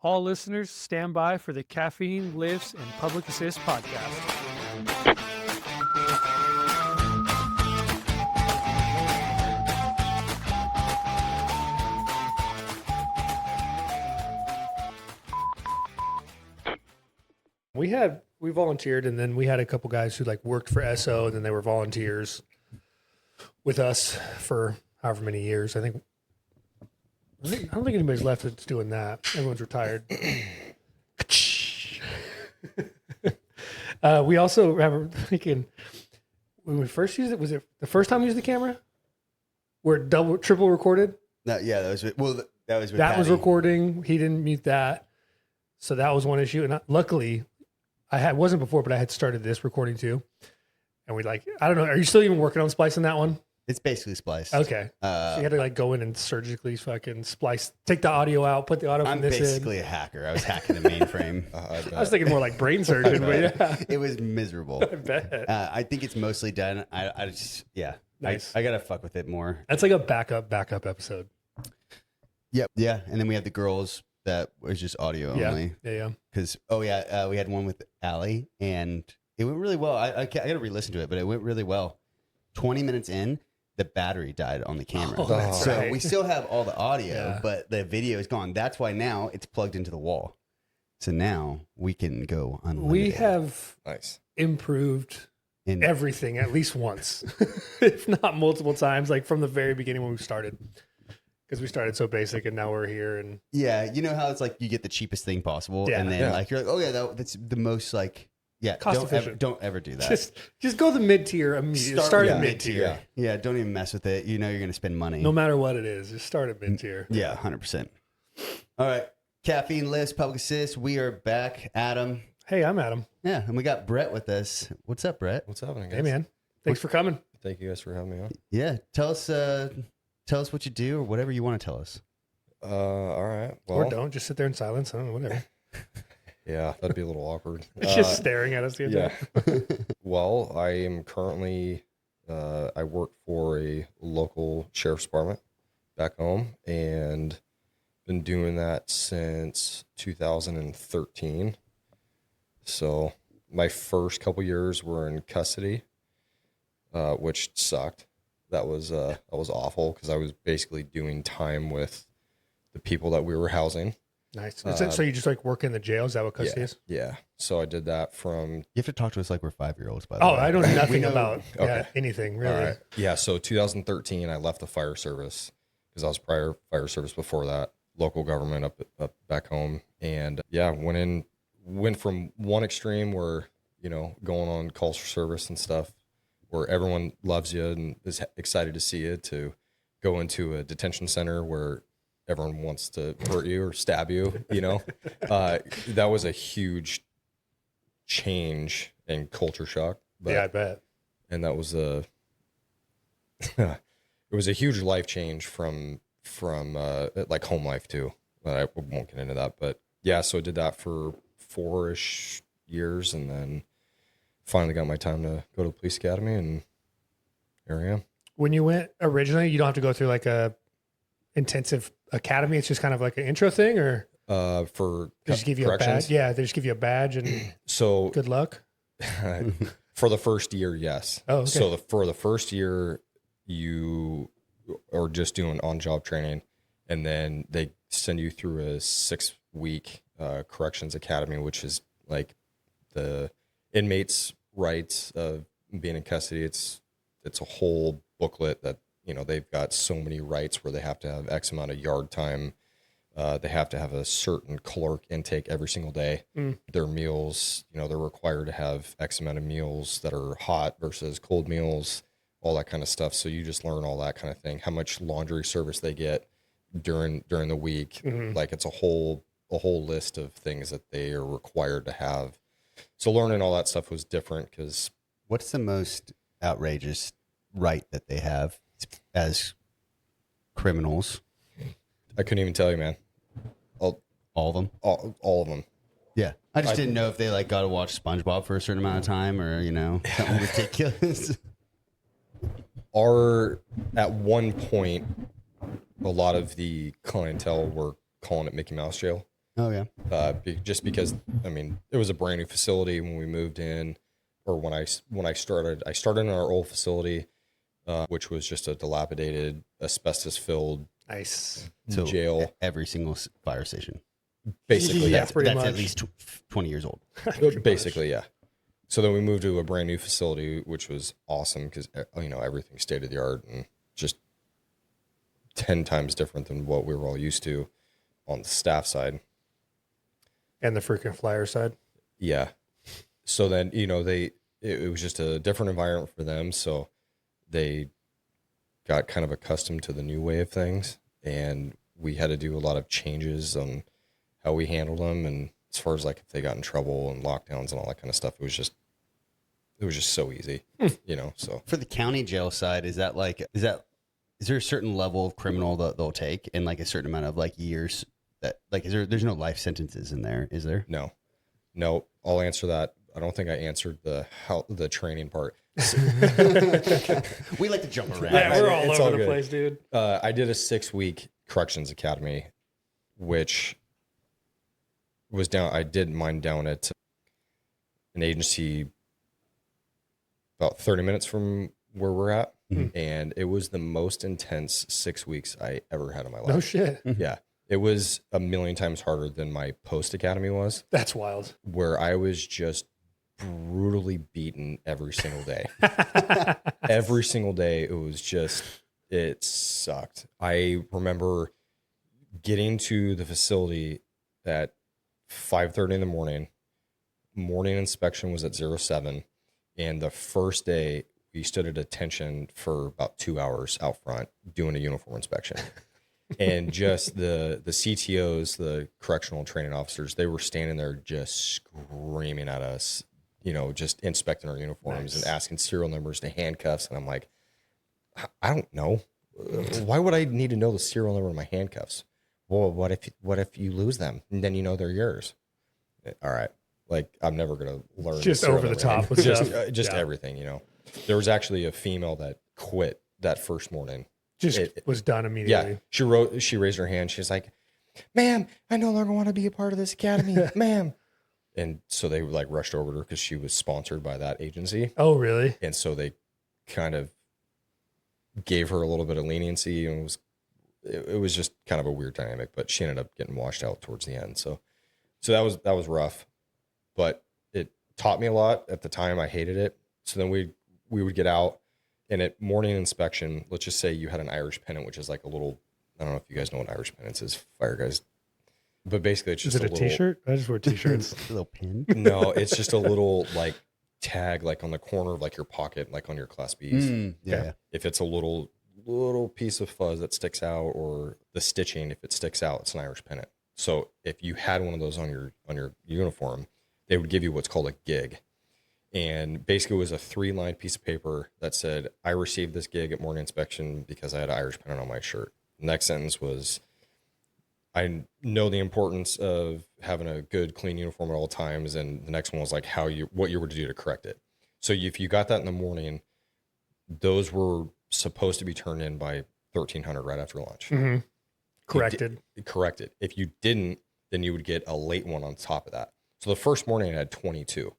All listeners, stand by for the Caffeine, Lifts, and Public Assist podcast. We volunteered, and then we had a couple guys who like worked for SO, and then they were volunteers with us for however many years. I don't think anybody's left that's doing that. Everyone's retired. We also remember thinking when we first used it, was it the first time we used the camera? Where it triple recorded? No, yeah, that was that was with that was Patty. recording. He didn't mute that. So that was one issue. And luckily wasn't before, but I had started this recording too. And I don't know. Are you still even working on splicing that one? It's basically spliced. Okay. So you had to go in and surgically fucking splice, take the audio out, put the audio from this in. I'm basically a hacker. I was hacking the mainframe. I was thinking more like brain surgeon, but yeah. It was miserable. I bet. I think it's mostly done. I just, yeah. Nice. I got to fuck with it more. That's like a backup episode. Yep. Yeah. And then we had the girls that was just audio only. Yeah. Because, we had one with Allie and it went really well. I got to re-listen to it, but it went really well. 20 minutes in, the battery died on the camera. So we still have all the audio, but the video is gone. That's why now it's plugged into the wall. So now we can go unlimited. We have improved in everything at least once, if not multiple times, like from the very beginning when we started. Because we started so basic and now we're here. And yeah, you know how it's like you get the cheapest thing possible. And then you're like, oh yeah, that's the most cost efficient. Don't ever do that. Just go the mid-tier immediately. Start at mid-tier. Yeah, don't even mess with it. You know you're going to spend money. No matter what it is, just start at mid-tier. Yeah, 100%. All right. Caffeine List, Public Assist. We are back. Adam. Hey, I'm Adam. Yeah, and we got Bret with us. What's up, Bret? What's happening, guys? Hey, man. Thanks for coming. Thank you guys for having me on. Yeah, tell us what you do or whatever you want to tell us. All right. Well, or don't. Just sit there in silence. I don't know, whatever. Yeah, that'd be a little awkward. Just staring at us the other day. Well, I am currently, I work for a local sheriff's department back home and been doing that since 2013. So my first couple years were in custody, which sucked. That was awful because I was basically doing time with the people that we were housing. Nice. So you just work in the jail? Is that what custody is? Yeah. So I did that from... You have to talk to us like we're 5-year-olds, by the way. I know nothing about anything, really. All right. Yeah, so 2013, I left the fire service because I was prior fire service before that, local government up back home. And went from one extreme where, going on calls for service and stuff, where everyone loves you and is excited to see you, to go into a detention center where everyone wants to hurt you or stab you, that was a huge change and culture shock. Yeah, I bet. And that was it was a huge life change from like home life too. I won't get into that, but yeah, so I did that for 4-ish years and then finally got my time to go to the police academy and here I am. When you went originally, you don't have to go through like a intensive academy. It's just kind of like an intro thing, or for they just give you a badge. Yeah, they just give you a badge and so good luck. For the first year, yes. Oh, okay. So for the first year, you are just doing on-job training, and then they send you through a 6-week corrections academy, which is like the inmates' rights of being in custody. It's a whole booklet that they've got so many rights where they have to have X amount of yard time. They have to have a certain caloric intake every single day. Their meals, they're required to have X amount of meals that are hot versus cold meals, all that kind of stuff. So you just learn all that kind of thing. How much laundry service they get during the week. Like it's a whole list of things that they are required to have. So learning all that stuff was different because... What's the most outrageous right that they have as criminals? I couldn't even tell you, man. All of them? All of them. Yeah. I just didn't know if they got to watch SpongeBob for a certain amount of time or, something ridiculous. At one point, a lot of the clientele were calling it Mickey Mouse jail. Oh yeah. Just because, I mean, it was a brand new facility when we moved in, or when I started in our old facility, which was just a dilapidated, asbestos-filled Nice. jail. Every single fire station. Basically, Yeah, yeah. pretty That's much. at least 20 years old. Basically, yeah. So then we moved to a brand new facility, which was awesome because, you know, everything's state of the art and just 10 times different than what we were all used to on the staff side. And the freaking flyer side. Yeah. So then, you know, it was just a different environment for them. So they got kind of accustomed to the new way of things. And we had to do a lot of changes on how we handled them. And as far as like if they got in trouble and lockdowns and all that kind of stuff, it was just so easy, you know? So For the county jail side, is there a certain level of criminal that they'll take and like a certain amount of like years that like, there's no life sentences in there, is there? no, I'll answer that. I don't think I answered the training part. We like to jump around. Yeah, we're all It's over all the good. place, dude. I did a 6-week corrections academy, which was I did mine down at an agency about 30 minutes from where we're at. And it was the most intense 6 weeks I ever had in my life. No shit. Yeah. It was a million times harder than my post academy was, That's wild. where I was just brutally beaten every single day. Every single day. It sucked. I remember getting to the facility at 5:30 in the morning. Morning inspection was at 07. And the first day we stood at attention for about 2 hours out front doing a uniform inspection. And just the CTOs, the correctional training officers, they were standing there just screaming at us, you know, just inspecting our uniforms and asking serial numbers to handcuffs. And I'm like, I don't know. Why would I need to know the serial number of my handcuffs? Well, what if you lose them and then you know they're yours? All right. Like, I'm never going to learn. Just serial over the number. top with Just stuff. Yeah. everything, you know. There was actually a female that quit that first morning. Just was done immediately. Yeah. She raised her hand. She's like, ma'am, I no longer want to be a part of this academy, ma'am. And so they like rushed over to her because she was sponsored by that agency. Oh, really? And so they kind of gave her a little bit of leniency, and it was just kind of a weird dynamic, but she ended up getting washed out towards the end. So that was rough, but it taught me a lot. At the time I hated it. So then we would get out, and at morning inspection, let's just say you had an Irish pennant, which is like a little, I don't know if you guys know what Irish pennants is, fire guys, but basically it's just Is it a t-shirt? I just wear t-shirts. A little pin. No, it's just a little like tag, like on the corner of like your pocket, like on your Class Bs. Yeah. If it's a little piece of fuzz that sticks out, or the stitching, if it sticks out, it's an Irish pennant. So if you had one of those on your uniform, they would give you what's called a gig. And basically it was a 3-line piece of paper that said, I received this gig at morning inspection because I had an Irish pennant on my shirt. The next sentence was, I know the importance of having a good, clean uniform at all times. And the next one was like what you were to do to correct it. So if you got that in the morning, those were supposed to be turned in by 1300 right after lunch. Mm-hmm. Corrected. Corrected. If you didn't, then you would get a late one on top of that. So the first morning I had 22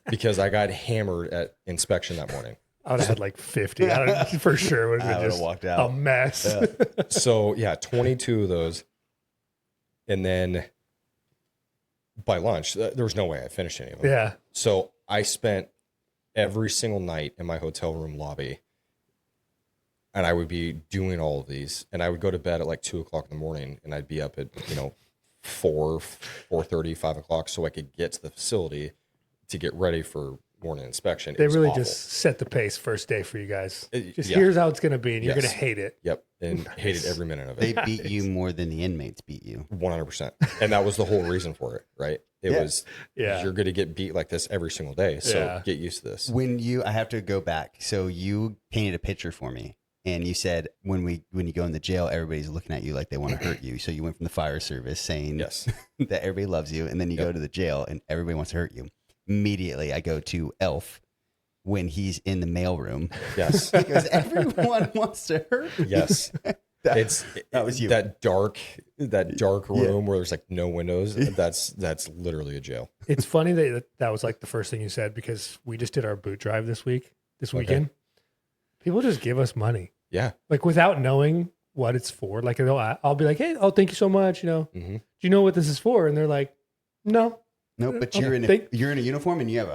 because I got hammered at inspection that morning. I would have had like 50. For sure. Would I have would been have just walked out. a mess. Yeah. So yeah, 22 of those. And then by lunch, there was no way I finished any of them. Yeah. So I spent every single night in my hotel room lobby, and I would be doing all of these, and I would go to bed at like 2:00 in the morning, and I'd be up at, 4:30, 5 o'clock, so I could get to the facility to get ready for morning inspection. They It was really awful. just set the pace first day for you guys. Just Yeah. here's how it's going to be, and you're Yes. going to hate it. Yep, and hated every minute of They it. beat you more than the inmates beat you. 100%. And that was the whole reason for it, right? It was, Yeah. you're going to get beat like this every single day, so Yeah. get used to this. I have to go back. So you painted a picture for me, and you said when you go in the jail, everybody's looking at you like they want to hurt you. So you went from the fire service saying Yes. that everybody loves you, and then you go to the jail and everybody wants to hurt you. Immediately, I go to Elf when he's in the mailroom. Yes. Because everyone wants to hurt you. Yes. That was you. That dark room where there's like no windows. That's literally a jail. It's funny that was like the first thing you said, because we just did our boot drive this weekend. People just give us money. Yeah. Like without knowing what it's for. Like I'll be like, hey, thank you so much. Do you know what this is for? And they're like, no. Nope. But you're in a uniform and you have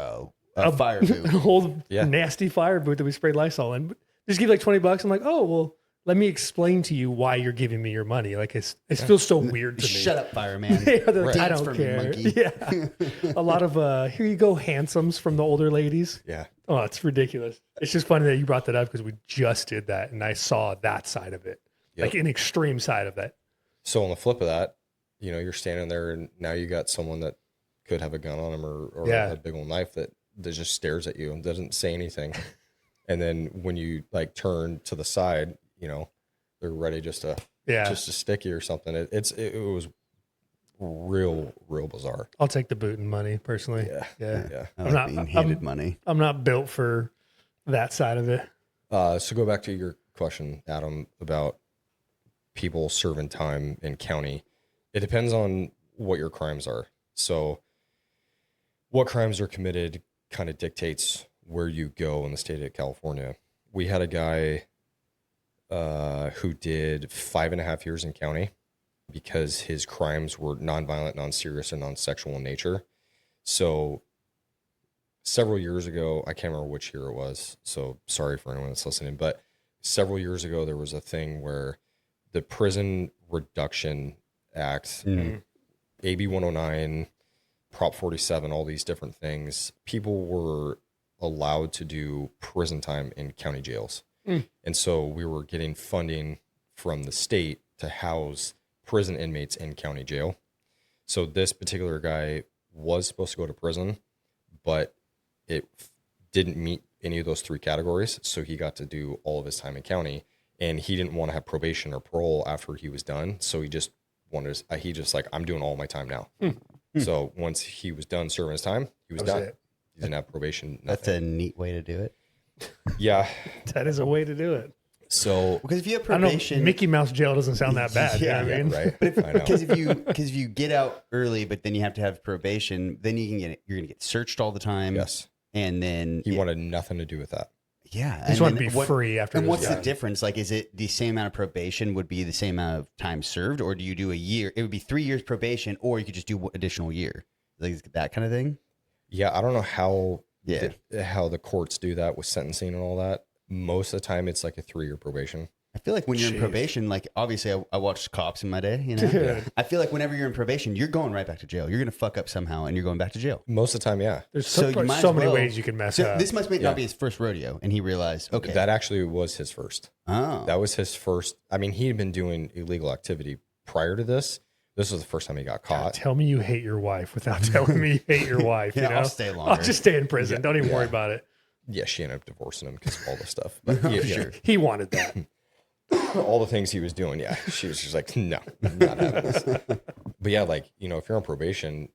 a fire boot. An old nasty fire boot that we sprayed Lysol in. But just give like $20. I'm like, oh, well, let me explain to you why you're giving me your money. Like it feels so weird to me. Shut up, fireman. Like, I don't care. Yeah. A lot of here you go handsomes from the older ladies. Yeah. Oh, it's ridiculous. It's just funny that you brought that up because we just did that and I saw that side of it. Like an extreme side of that. So on the flip of that, you're standing there and now you got someone that could have a gun on him or a big old knife that just stares at you and doesn't say anything. And then when you like turn to the side, they're ready just to stick you or something. It was real bizarre. I'll take the boot and money personally. Yeah. I like being handed money. I'm not built for that side of it. So go back to your question, Adam, about people serving time in county. It depends on what your crimes are. So what crimes are committed kind of dictates where you go in the state of California. We had a guy who did 5.5 years in county because his crimes were nonviolent, non-serious, and non-sexual in nature. So several years ago, I can't remember which year it was, so sorry for anyone that's listening, but several years ago, there was a thing where the Prison Reduction Act, AB 109, Prop 47, all these different things, people were allowed to do prison time in county jails. And so we were getting funding from the state to house prison inmates in county jail. So this particular guy was supposed to go to prison, but it didn't meet any of those three categories. So he got to do all of his time in county, and he didn't want to have probation or parole after he was done. So he just wanted to, I'm doing all my time now. So once he was done serving his time, he was done. He didn't have probation. Nothing. That's a neat way to do it. Yeah. That is a way to do it. So because if you have probation, Mickey Mouse jail doesn't sound that bad. Right. Because if you get out early, but then you have to have probation, then you're gonna get searched all the time. Yes. And then he wanted nothing to do with that. Yeah. He just wanted to be free after. And what's the difference? Like, is it the same amount of probation would be the same amount of time served, or do you do a year? It would be 3 years probation, or you could just do additional year, like that kind of thing. Yeah, I don't know how the courts do that with sentencing and all that. Most of the time, it's like a 3-year probation. I feel like when you're in probation, like obviously I watched Cops in my day, I feel like whenever you're in probation, you're going right back to jail. You're going to fuck up somehow and you're going back to jail. Most of the time, yeah. There's so many ways you can mess up. This must not be his first rodeo. And he realized, okay. That actually was his first. Oh. That was his first. I mean, he had been doing illegal activity prior to this. This was the first time he got caught. God, tell me you hate your wife without telling me you hate your wife. I'll stay longer. I'll just stay in prison. Don't even worry about it. Yeah, she ended up divorcing him because of all this stuff. But sure. He wanted that. All the things he was doing, she was just like, no, not having this. But yeah, like, if you're on probation,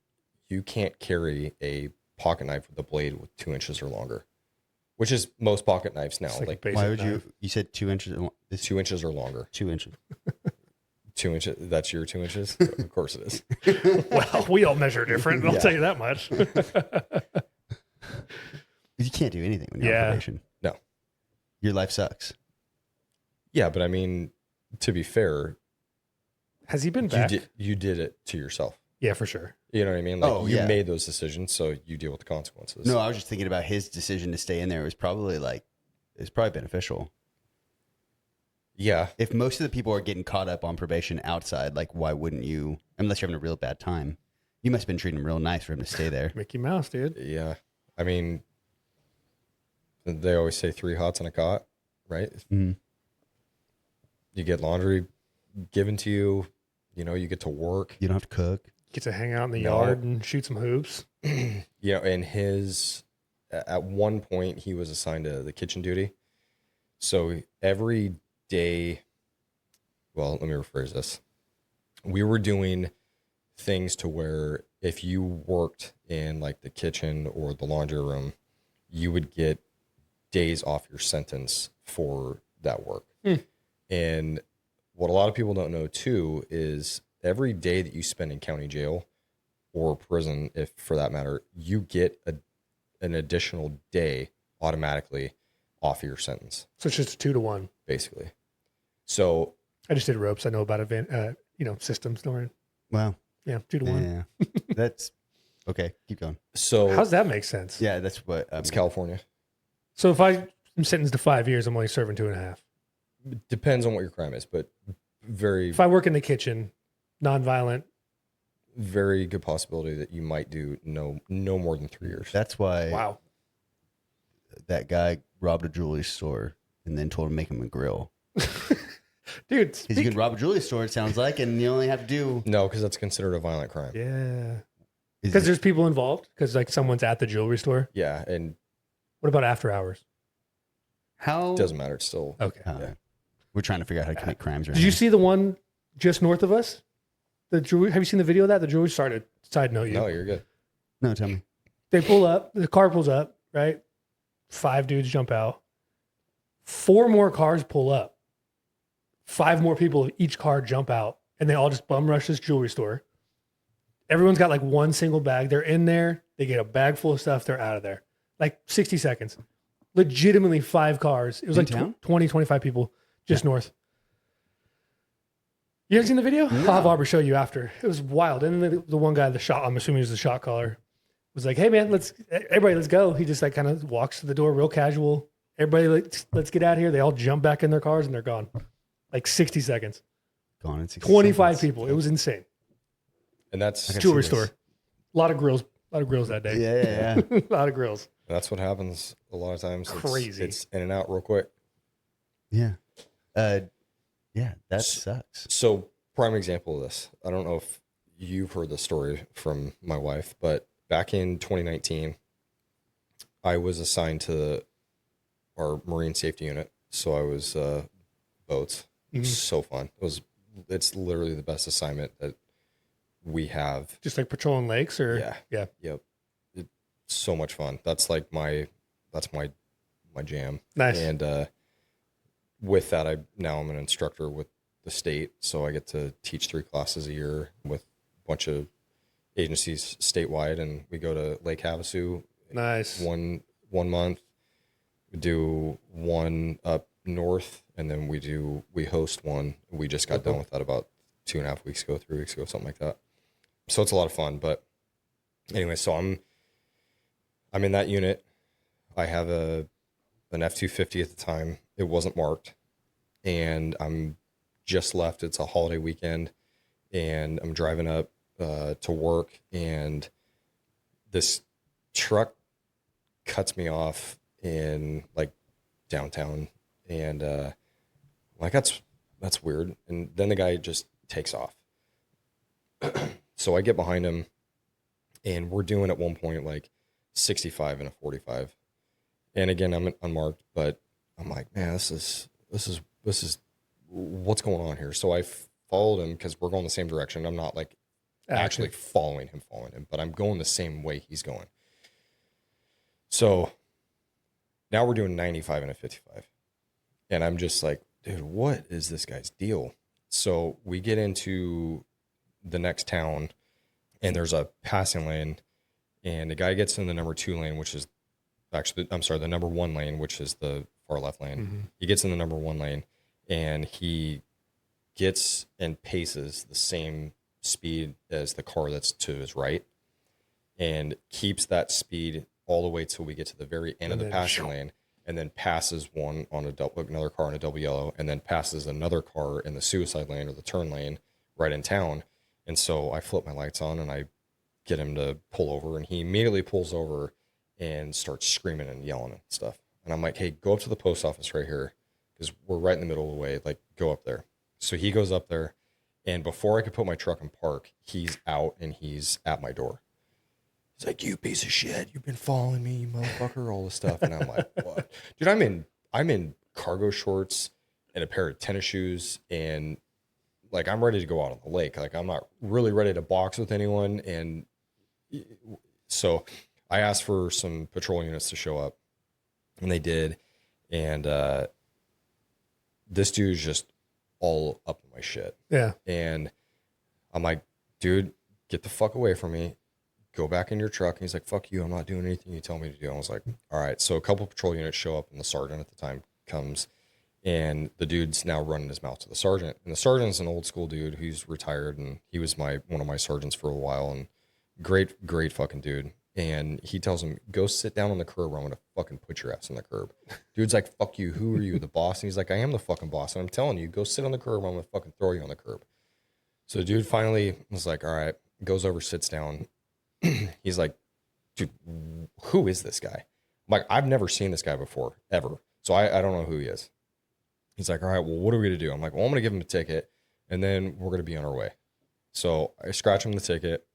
you can't carry a pocket knife with a blade with 2 inches or longer, which is most pocket knives now. Like why would you said 2 inches? 2 inches or longer. 2 inches. 2 inches. That's your 2 inches? Of course it is. Well, we all measure different. I'll tell you that much. You can't do anything when you're on probation. No. Your life sucks. Yeah, but I mean, to be fair, has he been back? You did it to yourself. Yeah, for sure. You know what I mean? Like you made those decisions, so you deal with the consequences. No, I was just thinking about his decision to stay in there. It was probably beneficial. Yeah. If most of the people are getting caught up on probation outside, like why wouldn't you? Unless you're having a real bad time, you must have been treating him real nice for him to stay there. Mickey Mouse, dude. Yeah, I mean, they always say 3 hots on a cot, right? Mm-hmm. You get laundry given to you. You get to work. You don't have to cook. Get to hang out in the yard and shoot some hoops. And at one point, he was assigned to the kitchen duty. So every day, well, let me rephrase this. We were doing things to where if you worked in like the kitchen or the laundry room, you would get days off your sentence for that work. And what a lot of people don't know too is every day that you spend in county jail or prison, if for that matter, you get an additional day automatically off of your sentence. So it's just a 2-to-1, basically. So I just did ropes. I know about systems. Don't worry. Wow. Yeah, 2-to-1. Yeah. That's okay. Keep going. So How's that make sense? Yeah, that's what it's California. So if I'm sentenced to 5 years, I'm only serving 2.5. Depends on what your crime is, but If I work in the kitchen, nonviolent, very good possibility that you might do no more than 3 years. That's why wow. that guy robbed a jewelry store and then told him to make him a grill. Dude, Because you can rob a jewelry store, it sounds like, and you only have to do. No, because that's considered a violent crime. Yeah. Because there's people involved. Because like someone's at the jewelry store. Yeah, and What about after hours? How it doesn't matter. It's still Okay. yeah. We're trying to figure out how to commit crimes right Did you see the one just north of us? The jewelry. Have you seen the video of that? The jewelry started. Side note, you. No, you're good. No, tell me. They pull up. The car pulls up. Right. 5 dudes jump out. 4 more cars pull up. 5 more people of each car jump out, and they all just bum rush this jewelry store. Everyone's got like one single bag. They're in there. They get a bag full of stuff. They're out of there. Like 60 seconds. Legitimately 5 cars. It was In like town? 20, 25 people just north. You ever seen the video? I'll have Aubrey show you after. It was wild. And then the one guy, I'm assuming he was the shot caller, was like, hey man, everybody, let's go. He just like kind of walks to the door real casual. Everybody, let's get out of here. They all jump back in their cars and they're gone. Like 60 seconds. Gone in 60 25 seconds. people. It was insane. And that's Jewelry store. A lot of grills that day. Yeah. A lot of grills. That's what happens a lot of times. Crazy. It's in and out real quick. Yeah. Yeah, that sucks. So, prime example of this. I don't know if you've heard the story from my wife, but back in 2019, I was assigned to our marine safety unit. So I was boats. It was so fun. It's literally the best assignment that we have. Just like patrolling lakes or Yeah. Yep. It's so much fun. That's like my jam. Nice. And with that, I'm an instructor with the state, so I get to teach 3 classes a year with a bunch of agencies statewide, and we go to Lake Havasu. Nice. One month. We do one up north, and then we host one. We just got done with that about 2.5 weeks ago, 3 weeks ago, something like that. So it's a lot of fun. But anyway, so I'm in that unit. I have an F-250 at the time. It wasn't marked, and I'm just left. It's a holiday weekend, and I'm driving up to work, and this truck cuts me off in like downtown, and like that's weird. And then the guy just takes off. So I get behind him, and we're doing at one point like 65 and a 45. And again, I'm unmarked, but I'm like, man, this is what's going on here. So I followed him because we're going the same direction. I'm not like actually following him, but I'm going the same way he's going. So now we're doing 95 and a 55. And I'm just like, dude, what is this guy's deal? So we get into the next town, and there's a passing lane, and the guy gets in the number 2 lane, which is actually, the number 1 lane, which is the far left lane. Mm-hmm. He gets in the number 1 lane, and he gets and paces the same speed as the car that's to his right, and keeps that speed all the way till we get to the very end of the passing lane, and then passes another car on a double yellow, and then passes another car in the suicide lane or the turn lane right in town. And so I flip my lights on, and I get him to pull over, and he immediately pulls over and starts screaming and yelling and stuff. And I'm like, hey, go up to the post office right here, because we're right in the middle of the way. Like, go up there. So he goes up there, and before I could put my truck in park, he's out and he's at my door. He's like, you piece of shit, you've been following me, you motherfucker, all this stuff. And I'm like, what? Dude, I'm in cargo shorts and a pair of tennis shoes, and like, I'm ready to go out on the lake. Like, I'm not really ready to box with anyone. And so I asked for some patrol units to show up, and they did. And this dude's just all up in my shit. Yeah. And I'm like, dude, get the fuck away from me. Go back in your truck. And he's like, fuck you. I'm not doing anything you tell me to do. I was like, all right. So a couple patrol units show up and the sergeant at the time comes, and the dude's now running his mouth to the sergeant. And the sergeant's an old school dude who's retired, and he was one of my sergeants for a while, and great fucking dude. And he tells him, go sit down on the curb or I'm going to fucking put your ass on the curb. Dude's like, fuck you. Who are you, the boss? And he's like, I am the fucking boss. And I'm telling you, go sit on the curb or I'm going to fucking throw you on the curb. So the dude finally was like, all right, goes over, sits down. He's like, dude, who is this guy? I'm like, I've never seen this guy before, ever. So I don't know who he is. He's like, all right, well, what are we going to do? I'm like, well, I'm going to give him a ticket and then we're going to be on our way. So I scratch him the ticket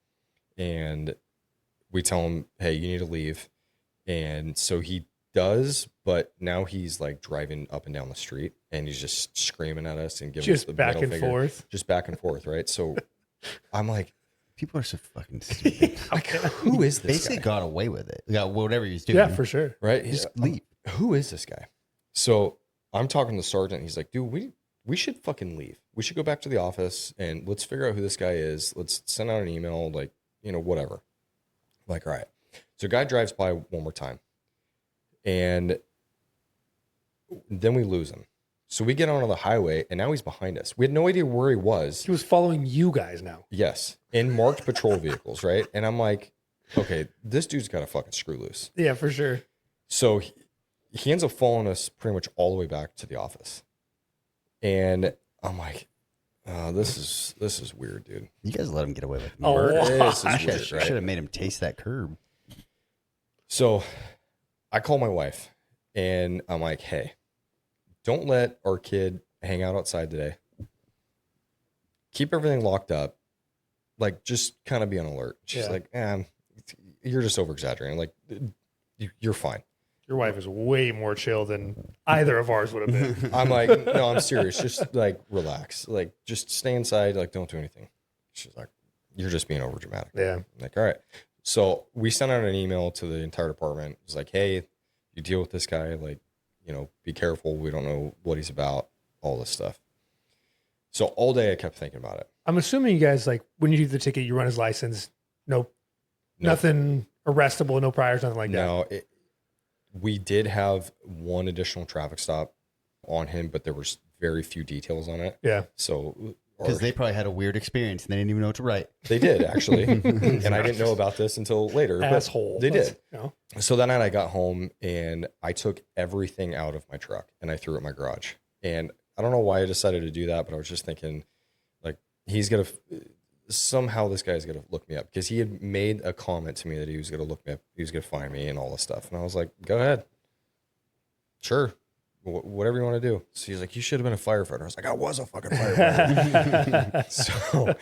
and we tell him, hey, you need to leave. And so he does, but now he's like driving up and down the street and he's just screaming at us and giving us the back middle and finger. forth. Just back and forth, right? So I'm like, People are so fucking stupid. like, who is this Basically guy? got away with it. Got whatever he's doing. Yeah, for sure. Right? Just leave. Who is this guy? So I'm talking to the sergeant. He's like, dude, we should fucking leave. We should go back to the office and let's figure out who this guy is. Let's send out an email, like, whatever. I'm like, all right. So a guy drives by one more time and then we lose him. So we get onto the highway and now he's behind us. We had no idea where he was. He was following you guys now. Yes. In marked patrol vehicles, right? And I'm like, okay, this dude's got a fucking screw loose. Yeah, for sure. So he ends up following us pretty much all the way back to the office. And I'm like, this is weird, dude. You guys let him get away with it. Oh, This is You weird, should right? have made him taste that curb. So I call my wife and I'm like, hey, don't let our kid hang out outside today. Keep everything locked up. Like, just kind of be on alert. She's like, you're just over exaggerating. Like, you're fine. Your wife is way more chill than either of ours would have been. I'm like, no, I'm serious. Just like relax. Like, just stay inside. Like, don't do anything. She's like, you're just being over dramatic. Yeah. I'm like, all right. So we sent out an email to the entire department. It's like, hey, you deal with this guy. Like, be careful. We don't know what he's about. All this stuff. So all day I kept thinking about it. I'm assuming you guys, like, when you do the ticket, you run his license. Nothing arrestable, no priors, nothing like that. No, we did have one additional traffic stop on him, but there was very few details on it. Yeah. So Because they probably had a weird experience and they didn't even know what to write. they did actually, and I didn't know about this until later. but Asshole. They did. You So that night I got home and I took everything out of my truck and I threw it in my garage. And I don't know why I decided to do that, but I was just thinking, like, somehow this guy's going to look me up, because he had made a comment to me that he was going to look me up. He was going to find me and all this stuff. And I was like, go ahead. Sure. Whatever you want to do. So he's like, you should have been a firefighter. I was like, I was a fucking firefighter. So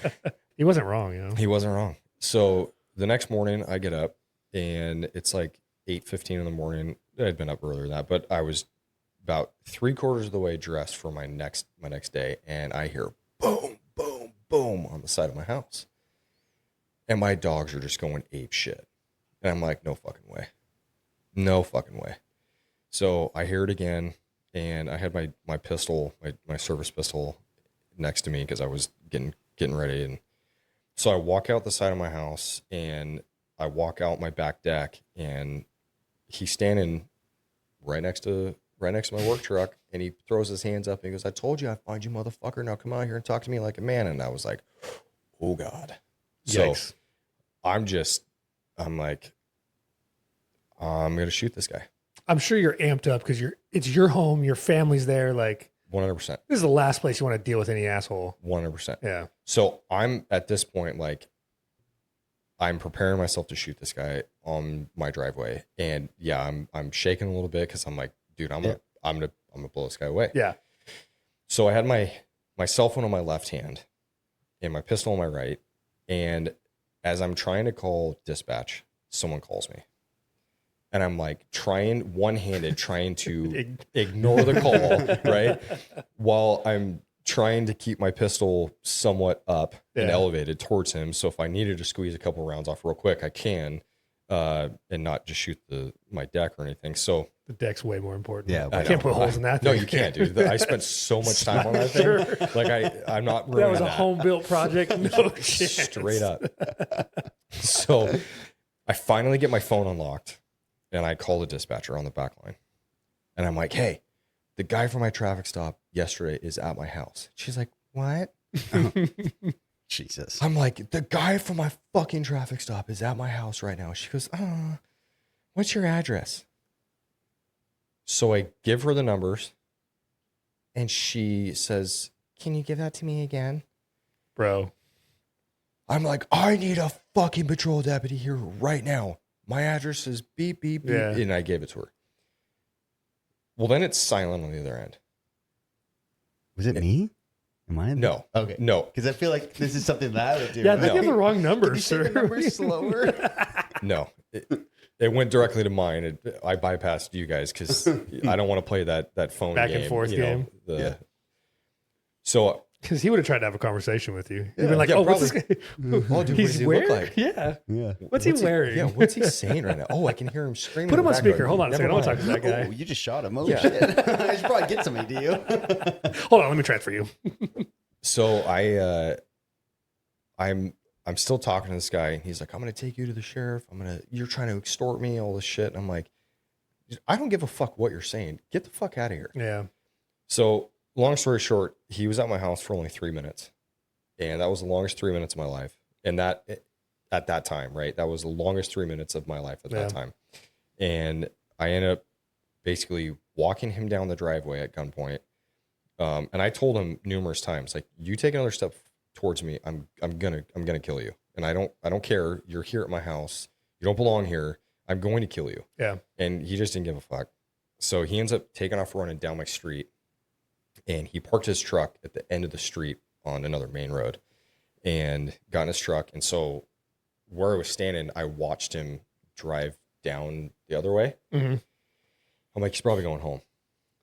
He wasn't wrong, he wasn't wrong. So the next morning I get up and it's like 8:15 in the morning. I'd been up earlier than that, but I was about 3/4 of the way dressed for my next day. And I hear boom, boom, boom on the side of my house. And my dogs are just going ape shit. And I'm like, no fucking way. No fucking way. So I hear it again. And I had my pistol, my service pistol next to me because I was getting ready. And so I walk out the side of my house and I walk out my back deck and he's standing right next to my work truck and he throws his hands up and he goes, I told you I'd find you, motherfucker. Now come out here and talk to me like a man. And I was like, oh God. Yikes. So I'm like, I'm going to shoot this guy. I'm sure you're amped up because it's your home, your family's there. Like, 100%. this is the last place you want to deal with any asshole. 100%. Yeah. So I'm at this point, like, I'm preparing myself to shoot this guy on my driveway. And yeah, I'm shaking a little bit because I'm like, dude, I'm gonna blow this guy away. Yeah. So I had my cell phone on my left hand and my pistol on my right. And as I'm trying to call dispatch, someone calls me. And I'm like one-handed trying to ignore the call, right? While I'm trying to keep my pistol somewhat up and elevated towards him. So if I needed to squeeze a couple rounds off real quick, I can. and not just shoot my deck or anything. So The deck's way more important. Yeah, I can't put holes in that no, thing. you can't, dude. I spent so much time on that thing. Like I'm not ruining That was a home built project. No shit. straight up. So I finally get my phone unlocked and I call the dispatcher on the back line. And I'm like, hey, the guy from my traffic stop yesterday is at my house. She's like, what? Jesus. I'm like, the guy from my fucking traffic stop is at my house right now. She goes, what's your address? So I give her the numbers and she says, can you give that to me again? Bro. I'm like, I need a fucking patrol deputy here right now. My address is beep, beep, beep. Yeah. And I gave it to her. Well, then it's silent on the other end. Was it me? Am I? No. Okay. No. Because I feel like this is something that I would do. Yeah, they No. have the wrong number, Can you say sir. the number slower? No. It went directly to mine. I bypassed you guys because I don't want to play that phone Back game. and forth game. Yeah. So Because he would have tried to have a conversation with you. He'd been like, yeah, oh, what's this guy? oh, dude, what He's does he where? look like? Yeah. Yeah. What's he wearing? Yeah, what's he saying right now? Oh, I can hear him screaming. Put in him the on speaker. background. Hold on a second. I want to talk to that Oh, guy. you just shot him. Oh, Yeah. shit. I should probably get somebody to you. Hold on. Let me transfer you. So I'm still talking to this guy, and he's like, I'm gonna take you to the sheriff. You're trying to extort me, all this shit. And I'm like, I don't give a fuck what you're saying. Get the fuck out of here. Yeah. So long story short, he was at my house for only 3 minutes. And that was the longest 3 minutes of my life. And that at that time, right? That was the longest 3 minutes of my life at that time. And I ended up basically walking him down the driveway at gunpoint. And I told him numerous times, like, you take another step towards me, I'm gonna kill you. And I don't care. You're here at my house. You don't belong here. I'm going to kill you. Yeah. And he just didn't give a fuck. So he ends up taking off running down my street, and he parked his truck at the end of the street on another main road and got in his truck. And so where I was standing, I watched him drive down the other way. Mm-hmm. I'm like, he's probably going home.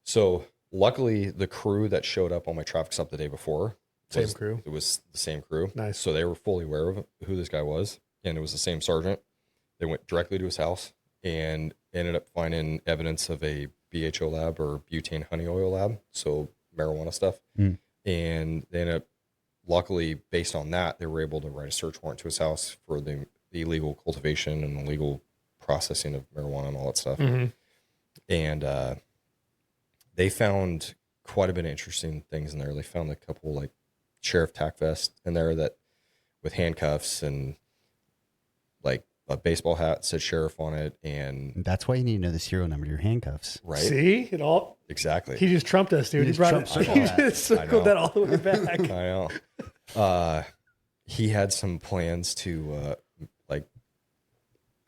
So luckily the crew that showed up on my traffic stop the day before, Same crew. It was the same crew. Nice. So they were fully aware of who this guy was, and it was the same sergeant. They went directly to his house and ended up finding evidence of a BHO lab, or butane honey oil lab. So marijuana stuff. Mm. And they ended up, luckily, based on that, they were able to write a search warrant to his house for the illegal cultivation and illegal processing of marijuana and all that stuff. Mm-hmm. And they found quite a bit of interesting things in there. They found a couple like sheriff tack vests in there that with handcuffs and like a baseball hat said sheriff on it. And That's why you need to know the serial number to your handcuffs. right. See? It all. Exactly. He just trumped us, dude. He He just brought trumped it. all He that. just circled that all the way back. I know. He had some plans to like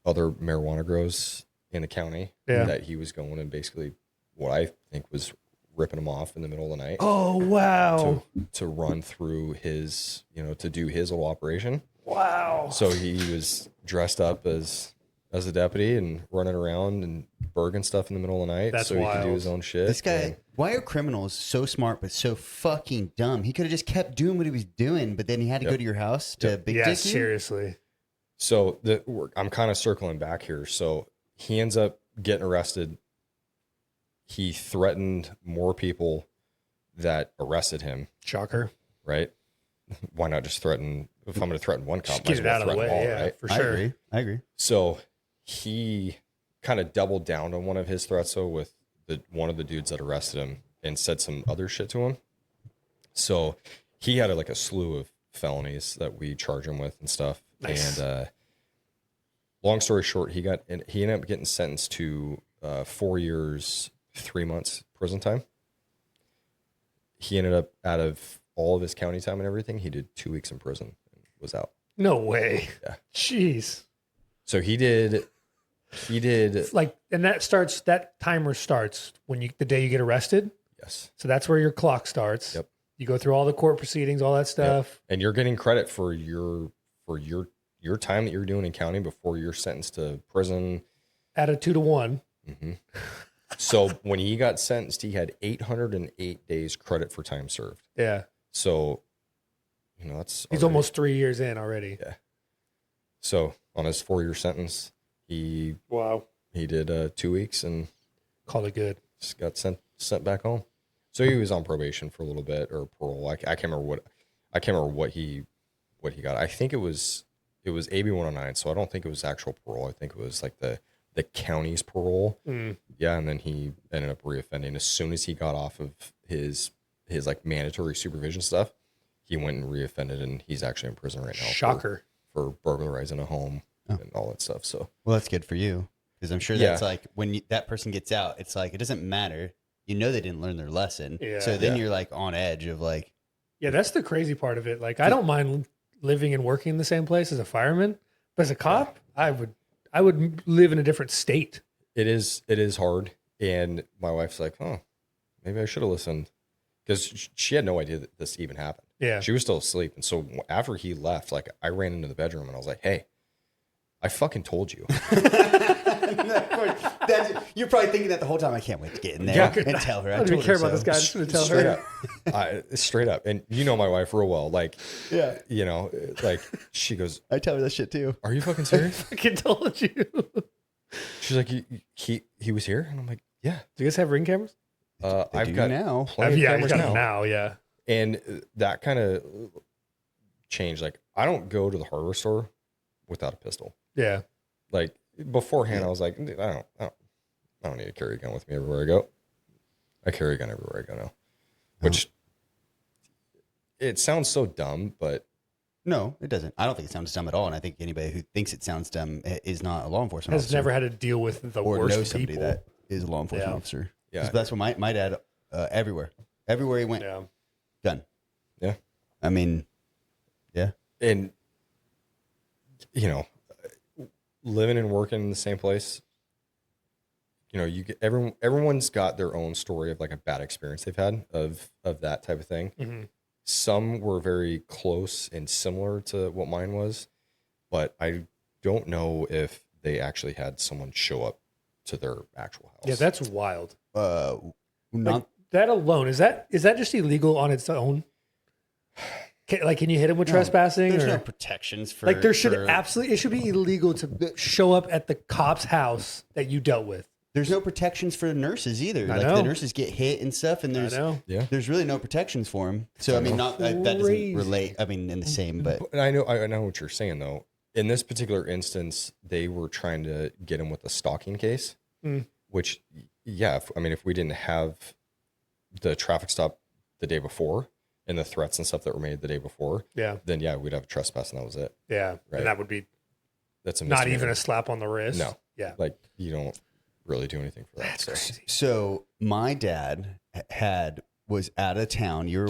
other marijuana grows in the county that he was going and basically what I think was ripping them off in the middle of the night. Oh, wow. To run through his, to do his little operation. Wow. So he was dressed up as a deputy and running around and burging stuff in the middle of the night. That's so he could do wild. his own shit. This guy, And why are criminals so smart but so fucking dumb? He could have just kept doing what he was doing, but then he had to go to your house to big Yeah, dick you? seriously. So I'm kind of circling back here. So he ends up getting arrested. He threatened more people that arrested him. Shocker. Right? Why not just threaten? If I'm going to threaten one cop, Just get it out of the way. Yeah, right? for I sure. agree. I agree. So he kind of doubled down on one of his threats, though, with one of the dudes that arrested him and said some other shit to him. So he had like a slew of felonies that we charge him with and stuff. Nice. And long story short, he ended up getting sentenced to 4 years, 3 months prison time. He ended up, out of all of his county time and everything, he did 2 weeks in prison and was out. No way. Yeah. Jeez. So he did. Like, and that timer starts when the day you get arrested. Yes. So that's where your clock starts. Yep. You go through all the court proceedings, all that stuff. And you're getting credit for your time that you're doing in county before you're sentenced to prison. Added 2 to 1. Mm-hmm. So when he got sentenced, he had 808 days credit for time served. Yeah. So, that's He's already, almost 3 years in already. Yeah. So on his 4-year sentence, He Wow. did 2 weeks and Called it good. just got sent back home. So he was on probation for a little bit, or parole. I can't remember what he got. I think it was AB 109. So I don't think it was actual parole. I think it was like the county's parole. Yeah, and then he ended up reoffending as soon as he got off of his like mandatory supervision stuff. He went and reoffended, and he's actually in prison right now. Shocker. For burglarizing a home and all that stuff. So Well, that's good for you, because I'm sure that's like when that person gets out, it's like it doesn't matter. You know they didn't learn their lesson. Yeah. So then you're like on edge of like, Yeah, that's the crazy part of it. Like, I don't mind living and working in the same place as a fireman, but as a cop, I would live in a different state. it is hard. And my wife's like, oh, maybe I should have listened, because she had no idea that this even happened. Yeah. She was still asleep. And so after he left, like, I ran into the bedroom and I was like, hey, I fucking told you. you're probably thinking that the whole time. I can't wait to get in there and tell her. I don't even care about this guy. I'm just going to tell her. Straight up. And you know my wife real well. Like, Yeah. you know, like, she goes, I tell her that shit too. are you fucking serious? I fucking told you. Do She's like, he was here? And I'm like, yeah. you guys have ring cameras? I've got now. plenty of Yeah, cameras you got now. them now. Yeah. And that kind of changed. Like, I don't go to the hardware store without a pistol. Yeah. Like, beforehand, I was like, I don't need to carry a gun with me everywhere I go. I carry a gun everywhere I go now. Which, it sounds so dumb, but No, it doesn't. I don't think it sounds dumb at all. And I think anybody who thinks it sounds dumb is not a law enforcement Has officer. never had to deal with the or worst knows somebody people. that is a law enforcement Yeah. officer. Yeah. 'Cause that's what my dad, everywhere he went, Yeah. gun. yeah. I mean, yeah. And, you know, living and working in the same place, you know, you get everyone's got their own story of like a bad experience they've had of that type of thing. Mhm. Some were very close and similar to what mine was, but I don't know if they actually had someone show up to their actual house. Yeah, that's wild. Not Like, that alone, is that just illegal on its own? Can you hit him with trespassing? There's or? no protections for Like, there should for- absolutely, it should be illegal to show up at the cop's house that you dealt with. There's no protections for the nurses either. I Like know. the nurses get hit and stuff, and I know. Yeah. there's really no protections for them. So I mean, not that doesn't Crazy. relate. I mean, in the same, but And I know what you're saying though. In this particular instance, they were trying to get him with a stalking case, which, yeah, if we didn't have the traffic stop the day before and the threats and stuff that were made the day before, Yeah. then yeah, we'd have a trespass and that was it. Yeah. Right. And that would be That's a not misdemeanor. even a slap on the wrist. No. Yeah. Like, you don't really do anything for that. That's So. crazy. so my dad was out of town. You were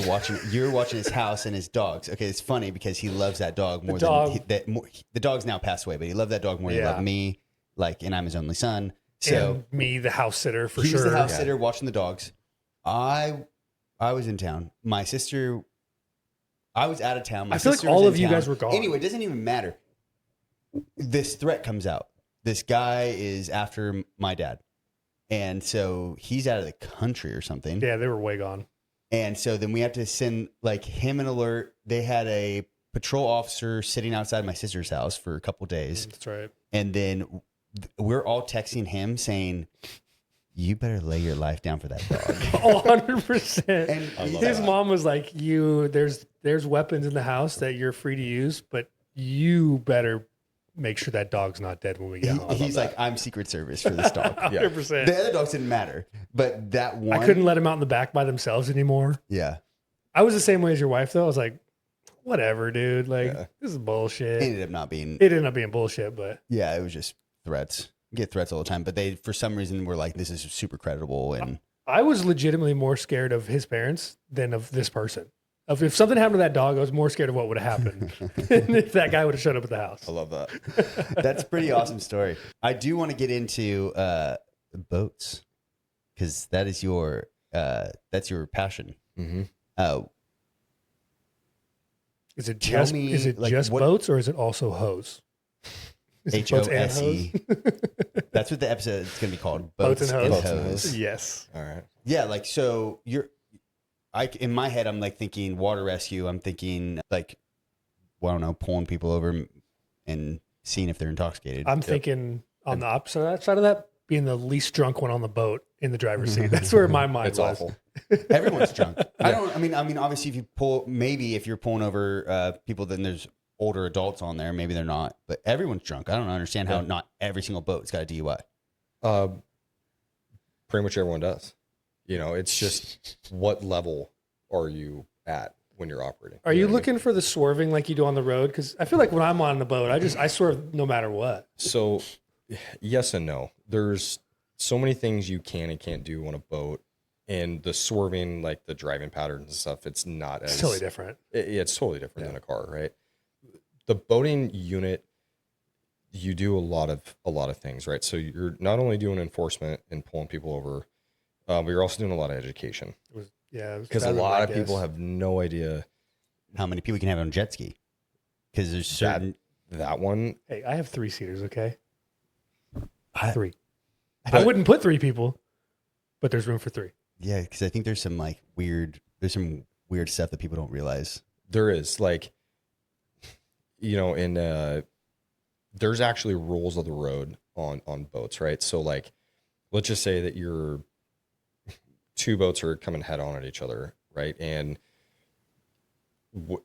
watching his house and his dogs. Okay, it's funny because he loves that dog more the dog's now passed away, but he loved that dog more than he loved me. Like, and I'm his only son. So and me, the house sitter, for he sure. was the house sitter watching the dogs. I was in town. My sister, I was out of town. My I feel like sister was all in of you town. guys were gone. Anyway, it doesn't even matter. This threat comes out. This guy is after my dad. And so he's out of the country or something. Yeah, they were way gone. And so then we have to send like him an alert. They had a patrol officer sitting outside my sister's house for a couple days. That's right. And then we're all texting him saying, you better lay your life down for that dog. Oh, 100%. And his mom was like, there's weapons in the house that you're free to use, but you better make sure that dog's not dead when we get home. he's like, I'm Secret Service for this dog. 100%. The other dogs didn't matter, but that one. I couldn't let him out in the back by themselves anymore. Yeah. I was the same way as your wife, though. I was like, whatever, dude. Like, this is bullshit. It ended up not being. It ended up being bullshit, but Yeah, it was just threats. You get threats all the time, but they, for some reason, were like, this is super credible. And I was legitimately more scared of his parents than of this person. If something happened to that dog, I was more scared of what would have happened than if that guy would have showed up at the house. I love that. that's a pretty awesome story. I do want to get into boats because that is that's your passion. Mm-hmm. Is it Tell just me, is it like, just what- boats or is it also hose? Is it boats and HOSE. hose? That's what the episode is going to be called. Boats and hose. Boats and hose. Yes. All right. Yeah, like so in my head I'm like thinking water rescue. I'm thinking like, well, I don't know, pulling people over and seeing if they're intoxicated. I'm thinking on the opposite side of that, being the least drunk one on the boat in the driver's seat. That's where my mind It's was. awful. Everyone's drunk. I mean, obviously, if you're pulling over people, then there's older adults on there. Maybe they're not, but everyone's drunk. I don't understand how not every single boat's got a DUI. Pretty much everyone does. It's just what level are you at when you're operating? Are you looking for the swerving like you do on the road? Because I feel like when I'm on the boat, I swerve no matter what. So, yes and no. There's so many things you can and can't do on a boat, and the swerving, like the driving patterns and stuff, it's not as totally different. It's totally different than a car, right? The boating unit, you do a lot of things, right? So you're not only doing enforcement and pulling people over, but you're also doing a lot of education. Because a lot of people have no idea how many people you can have on a jet ski. Because there's certain that one. Hey, I have 3-seaters. Okay, 3. But, I wouldn't put 3 people, but there's room for 3. Yeah, because I think there's some weird stuff that people don't realize. There is there's actually rules of the road on boats, right? So let's just say that your 2 boats are coming head on at each other, right? And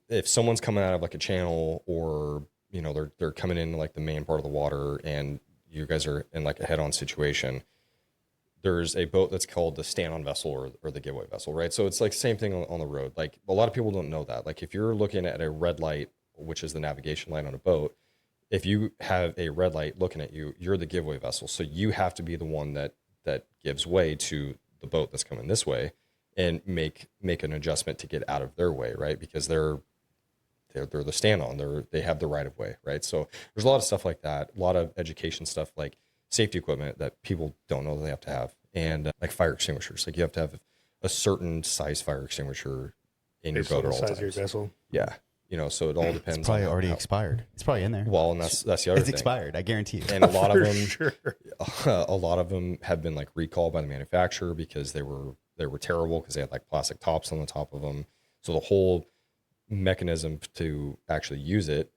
if someone's coming out of a channel, or they're coming in the main part of the water, and you guys are in a head-on situation, there's a boat that's called the stand-on vessel or the giveaway vessel, right? So it's same thing on the road. A lot of people don't know that. If you're looking at a red light, which is the navigation light on a boat, if you have a red light looking at you, you're the giveaway vessel. So you have to be the one that gives way to the boat that's coming this way, and make an adjustment to get out of their way, right? Because they're the stand-on. They have the right of way, right? So there's a lot of stuff like that, a lot of education stuff, like safety equipment that people don't know they have to have, and fire extinguishers. You have to have a certain size fire extinguisher in your boat at all times. Size of your vessel. Yeah, so it all depends. It's probably on already expired. It's probably in there. Well, and that's the other thing. It's expired. I guarantee you. And a lot of them, sure. a lot of them have been recalled by the manufacturer because they were terrible, because they had plastic tops on the top of them. So the whole mechanism to actually use it,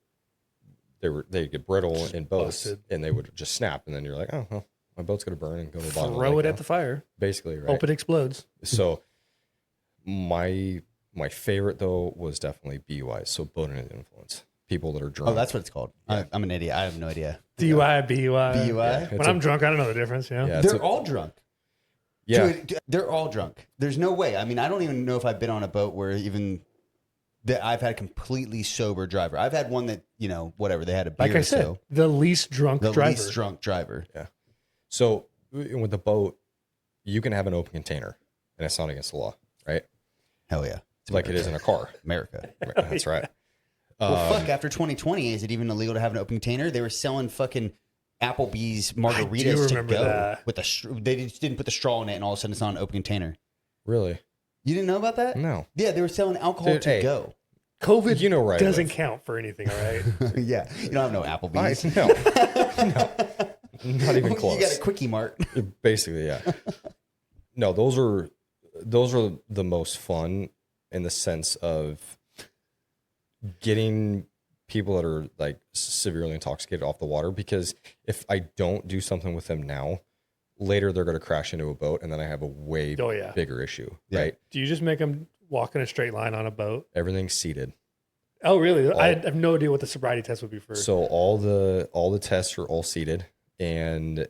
they get brittle in boats. Busted. And they would just snap, and then you're like, oh well, my boat's gonna burn and go to the bottom. Throw it at the fire, basically, right? Hope it explodes. So my favorite though was definitely BUI, so boating under influence. People that are drunk. Oh, that's what it's called. Yeah. I'm an idiot. I have no idea. DUI, BUI. BUI. Yeah, when I'm drunk, I don't know the difference. They're all drunk. Yeah, Dude, they're all drunk. There's no way. I mean, I don't even know if I've been on a boat where that I've had a completely sober driver. I've had one that, whatever, they had a beer. Like I said, the least drunk driver. Yeah. So with the boat, you can have an open container, and it's not against the law, right? Hell yeah. It is in a car. America. That's right. Well, fuck, after 2020, is it even illegal to have an open container? They were selling fucking Applebee's margaritas to go. That. They just didn't put the straw in it, and all of a sudden it's not an open container. Really? You didn't know about that? No. Yeah, they were selling alcohol to go. COVID doesn't count for anything, all right? Yeah. You don't have no Applebee's. No. Not even close. You got a Quickie Mart. Basically, yeah. No, those are the most fun, in the sense of getting people that are severely intoxicated off the water, because if I don't do something with them now, later they're going to crash into a boat, and then I have a way bigger issue, right? Do you just make them walk in a straight line on a boat? Everything's seated. Oh, really? I have no idea what the sobriety test would be for. So all the tests are all seated, and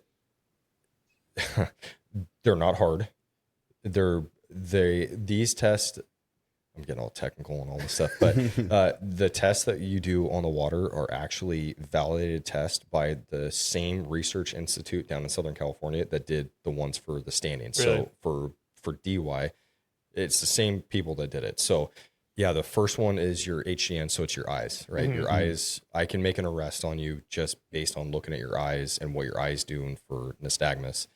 they're not hard. These tests, I'm getting all technical and all this stuff, but the tests that you do on the water are actually validated tests by the same research institute down in Southern California that did the ones for the standing. Really? So for DUI, it's the same people that did it. So yeah, the first one is your HGN, so it's your eyes, right? Mm-hmm. Your eyes, I can make an arrest on you just based on looking at your eyes and what your eyes doing for nystagmus.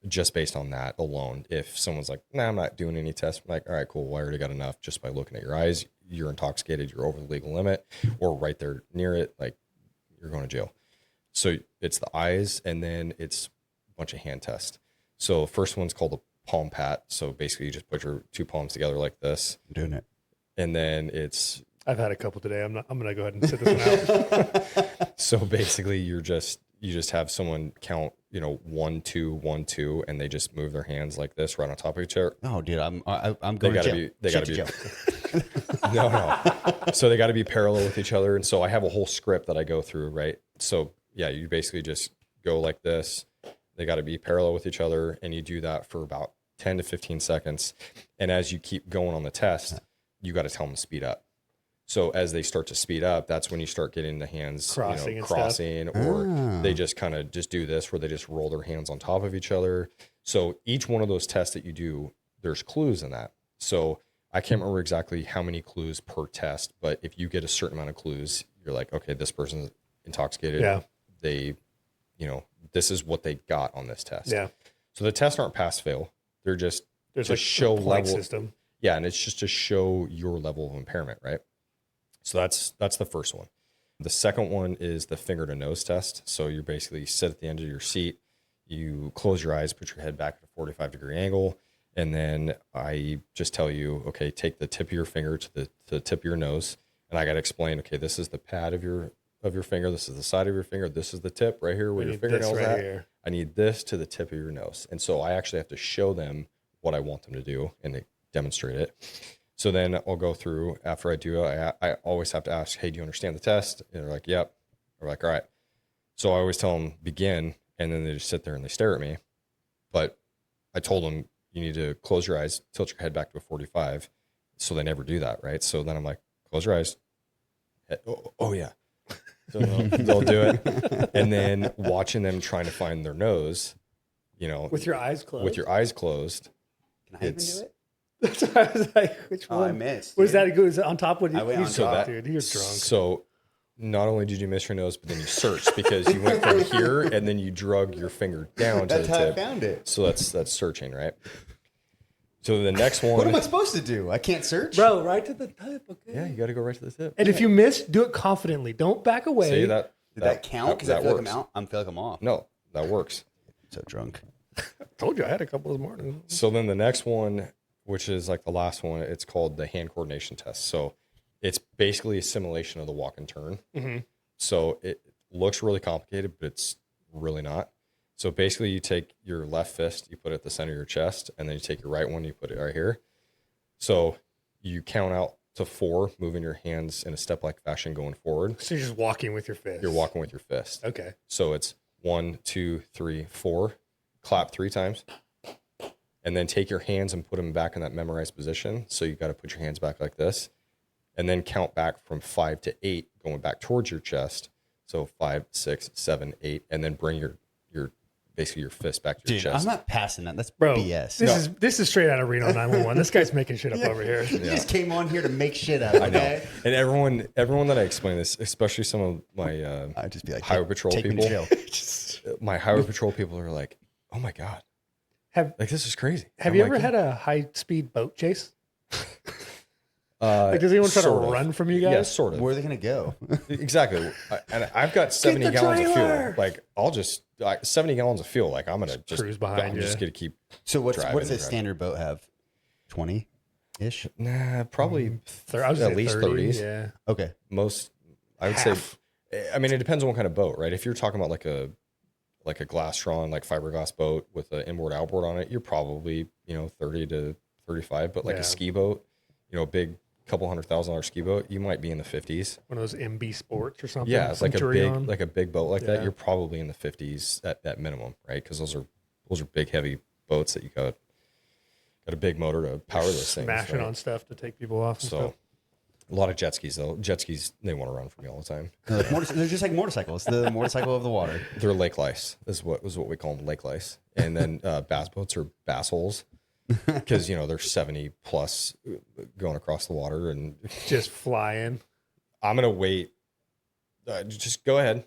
Just based on that alone. If someone's like, nah, I'm not doing any tests, I'm like, all right, cool. Well, I already got enough just by looking at your eyes. You're intoxicated, you're over the legal limit, or right there near it, you're going to jail. So it's the eyes, and then it's a bunch of hand tests. So first one's called a palm pat. So basically you just put your 2 palms together like this. I'm doing it. And then it's... I've had a couple today. I'm going to go ahead and sit this one out. So basically you're you just have someone count, 1, 2, 1, 2, and they just move their hands like this right on top of each other. Oh, dude, I'm going to jail. They gotta be. No. So they got to be parallel with each other. And so I have a whole script that I go through, right? So yeah, you basically just go like this. They got to be parallel with each other. And you do that for about 10 to 15 seconds. And as you keep going on the test, you got to tell them to speed up. So as they start to speed up, that's when you start getting the hands crossing, or they just kind of just do this where they just roll their hands on top of each other. So each one of those tests that you do, there's clues in that. So I can't remember exactly how many clues per test, but if you get a certain amount of clues, you're like, okay, this person's intoxicated. Yeah. They, this is what they got on this test. Yeah. So the tests aren't pass fail. They're just There's to like show a point level system. Yeah. And it's just to show your level of impairment, right? So that's the first one. The second one is the finger to nose test. So you basically sit at the end of your seat, you close your eyes, put your head back at a 45-degree angle, and then I just tell you, okay, take the tip of your finger to the tip of your nose, and I got to explain, okay, this is the pad of your finger, this is the side of your finger, this is the tip right here where your fingernail's at. Here. I need this to the tip of your nose. And so I actually have to show them what I want them to do and they demonstrate it. So then I'll go through after I do it. I always have to ask, hey, do you understand the test? And they're like, yep. They're like, all right. So I always tell them begin, and then they just sit there and they stare at me. But I told them you need to close your eyes, tilt your head back to a 45. So they never do that, right? So then I'm like, close your eyes. Oh yeah. So they'll do it. And then watching them trying to find their nose, with your eyes closed. With your eyes closed. Can I even do it? That's why I was like, which one? I missed. Was that good? Was it on top of I went on top. Dude, he was drunk. So not only did you miss your nose, but then you searched because you went from here and then you drug your finger down to the tip. That's how I found it. So that's searching, right? So the next one. What am I supposed to do? I can't search? Bro, right to the tip, okay? Yeah, you got to go right to the tip. And if you miss, do it confidently. Don't back away. See Did that count? Because I feel like I'm out. I feel like I'm off. No, that works. So drunk. I told you I had a couple this morning. So then the next one, which is like the last one, it's called the hand coordination test. So it's basically a simulation of the walk and turn. Mm-hmm. So it looks really complicated, but it's really not. So basically you take your left fist, you put it at the center of your chest, and then you take your right one, you put it right here. So you count out to 4, moving your hands in a step-like fashion going forward. So you're just walking with your fist. You're walking with your fist. Okay. So it's 1, 2, 3, 4. Clap 3 times. And then take your hands and put them back in that memorized position. So you got to put your hands back like this. And then count back from 5 to 8, going back towards your chest. So 5, 6, 7, 8. And then bring your basically your fist back to your chest. I'm not passing that. That's Bro, BS. This is straight out of Reno 911. This guy's making shit up over here. He just came on here to make shit up. Okay? I know. And everyone that I explain this, especially some of my I'd just be like, highway patrol take people. me to jail. My highway patrol people are like, oh my God. This is crazy. Have you ever had a high speed boat chase? Does anyone try to run from you guys? Yeah, sort of. Where are they going to go? Exactly. And I've got 70 gallons of trailer. fuel. Like, I'll just, 70 gallons of fuel. Like, I'm going to just cruise behind I'm you. just going to keep. So what driving does a standard boat have? 20-ish? Nah, probably I was at least 30s. Yeah. Okay. Most, I would Half. say, I mean, it depends on what kind of boat, right? If you're talking about like a glass drawn, like fiberglass boat with an inboard outboard on it, you're probably, 30 to 35. But like a ski boat, big couple $100,000 ski boat, you might be in the 50s. One of those MB Sports or something. Yeah, it's like Centurion. a big boat like that. You're probably in the 50s at minimum, right? Because those are big, heavy boats that you got a big motor to power those things. Smashing right? on stuff to take people off. And So stuff. a lot of jet skis though. Jet skis, they want to run from me all the time. They're just like motorcycles. The motorcycle of the water. They're lake lice is what we call them, lake lice. And then bass boats are bass holes because they're 70 plus going across the water and just flying. I'm gonna wait. Just go ahead.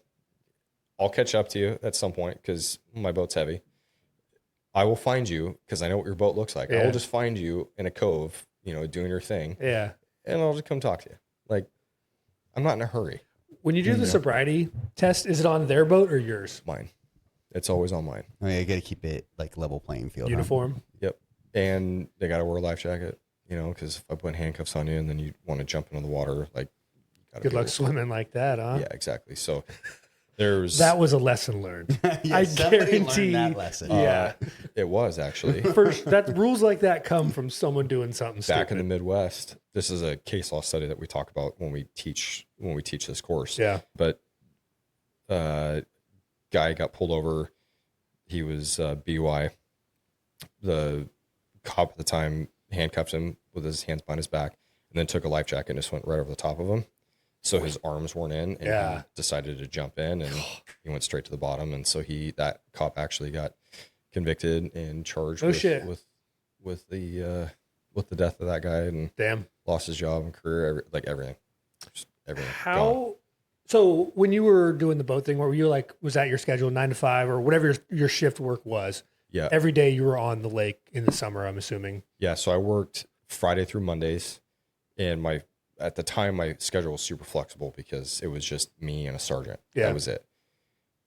I'll catch up to you at some point because my boat's heavy. I will find you because I know what your boat looks like. Yeah. I will just find you in a cove, doing your thing. Yeah. And I'll just come talk to you. Like, I'm not in a hurry. When you do the sobriety test, is it on their boat or yours? Mine. It's always on mine. I mean, you got to keep it like level playing field. Uniform. Yep. And they got to wear a life jacket, because if I put handcuffs on you and then you want to jump into the water, like, Good luck swimming like that, huh? Yeah, exactly. So That was a lesson learned. Yeah, I somebody guarantee learned that lesson. Yeah. It was actually First, that rules like that come from someone doing something back in the stupid. Midwest. This is a case law study that we talk about when we teach this course. Yeah. But guy got pulled over. He was BUI. The cop at the time handcuffed him with his hands behind his back, and then took a life jacket and just went right over the top of him. So his arms weren't in, and he decided to jump in, and he went straight to the bottom. And so that cop actually got convicted and charged with the death of that guy, and Damn. lost his job and career, everything. Just everything. How? So when you were doing the boat thing, what were you like? Was that your schedule, 9 to 5, or whatever your shift work was? Yeah. Every day you were on the lake in the summer, I'm assuming. Yeah. So I worked Friday through Mondays, and at the time my schedule was super flexible because it was just me and a sergeant. Yeah. That was it.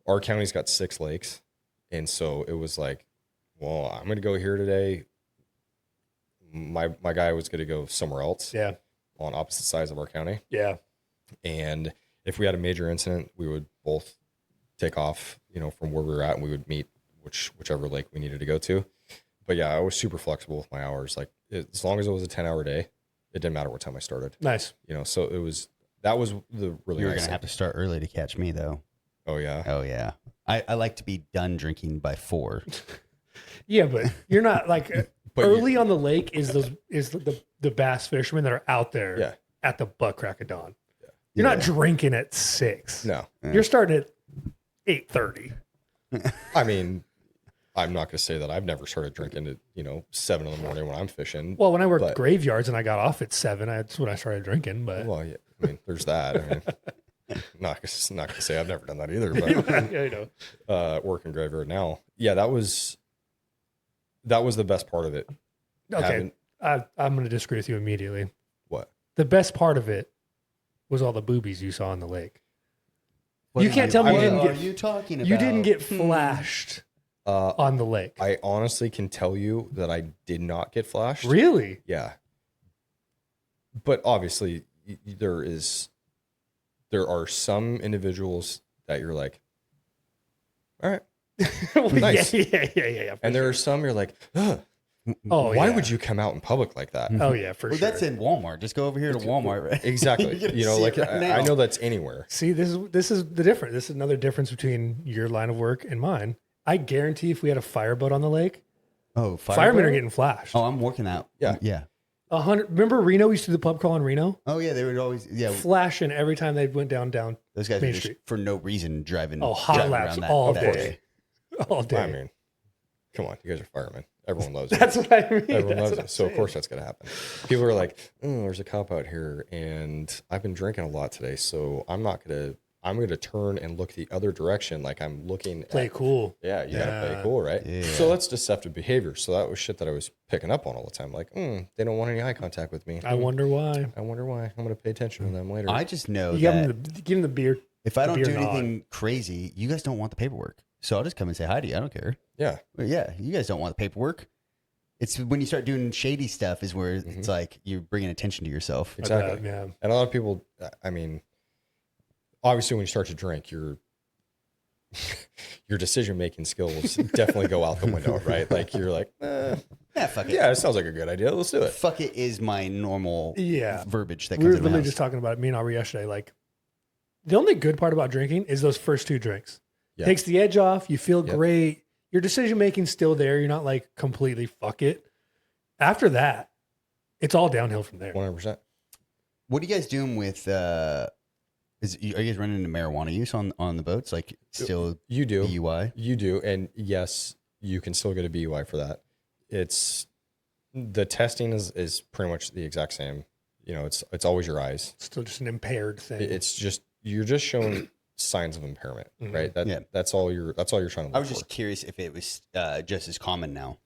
Our county's got 6 lakes, and so it was like, well, I'm going to go here today. My guy was going to go somewhere else. Yeah. On opposite sides of our county. Yeah. And if we had a major incident, we would both take off, from where we were at, and we would meet whichever lake we needed to go to. But yeah, I was super flexible with my hours. Like as long as it was a 10-hour day, it didn't matter what time I started. Nice. So that was the really You were nice going to have to start early to catch me, though. Oh, yeah. Oh, yeah. I like to be done drinking by 4. Yeah, but you're not like But early on the lake is the bass fishermen that are out there Yeah. at the butt crack of dawn. You're not drinking at 6. No. You're starting at 8:30. I mean, I'm not going to say that I've never started drinking at, 7 in the morning when I'm fishing. Well, when I worked But- graveyards and I got off at 7, that's when I started drinking. But Well, yeah, I mean, there's that. I mean, not going to say I've never done that either, but yeah, working graveyard now. Yeah, that was the best part of it. Okay, I'm going to disagree with you immediately. What? The best part of it was all the boobies you saw in the lake. What You can't tell me you didn't What get- are you talking about? You didn't get flashed on the lake. I honestly can tell you that I did not get flashed. Really? Yeah. But obviously there are some individuals that you're like, all right. Well, Nice. Yeah. And there are some you're like, ugh, Oh, why yeah. would you come out in public like that? Oh yeah, for Well, sure. that's in Walmart. Just go over here to Walmart, right? Exactly. You're gonna see Like it right now. I know that's anywhere. See, this is the difference. This is another difference between your line of work and mine. I guarantee if we had a fireboat on the lake, Oh, firemen are fireboat? getting flashed. Oh, I'm working out. Yeah. Yeah. 100. Remember Reno? We used to do the pub crawl in Reno, Oh, yeah. They would always, flashing every time they went down. those guys Main were just Street. for no reason driving. Oh, hot driving laps around all that day. All day. I mean, come on, you guys are firemen. Everyone loves it. That's what I mean. Everyone That's loves what it. I'm So of saying. course that's gonna happen. People are like, oh, there's a cop out here, and I've been drinking a lot today, so I'm gonna turn and look the other direction, like I'm looking. Play cool. Yeah, you gotta play cool, right? Yeah. So that's deceptive behavior. So that was shit that I was picking up on all the time. Like, they don't want any eye contact with me. I wonder why. I wonder why. I'm gonna pay attention to them later. I just know You that give them the beer. if I don't beer do nod. anything crazy, you guys don't want the paperwork. So I'll just come and say hi to you. I don't care. yeah, But yeah, you guys don't want the paperwork. It's when you start doing shady stuff is where it's like you're bringing attention to yourself. exactly. Yeah. And a lot of people, I mean, obviously when you start to drink, your decision making skills definitely go out the window, right? Like you're like, Yeah, fuck it. yeah, it sounds like a good idea. Let's do it. Fuck it is my normal Yeah. verbiage that We were comes in my literally house. just talking about it, me and Aubrey yesterday. Like, the only good part about drinking is those first 2 drinks. Yeah. Takes the edge off. You feel Yep. great. Your decision making's still there. You're not like completely fuck it. After that, it's all downhill from there. 100%. What are you guys doing with? Are you guys running into marijuana use on the boats? Like still You do. BUI? You do. And yes, you can still get a BUI for that. The testing is pretty much the exact same. It's always your eyes. Still just an impaired thing. It's just, you're just showing signs of impairment, right? That's all you're trying to look I was for. just curious if it was just as common now.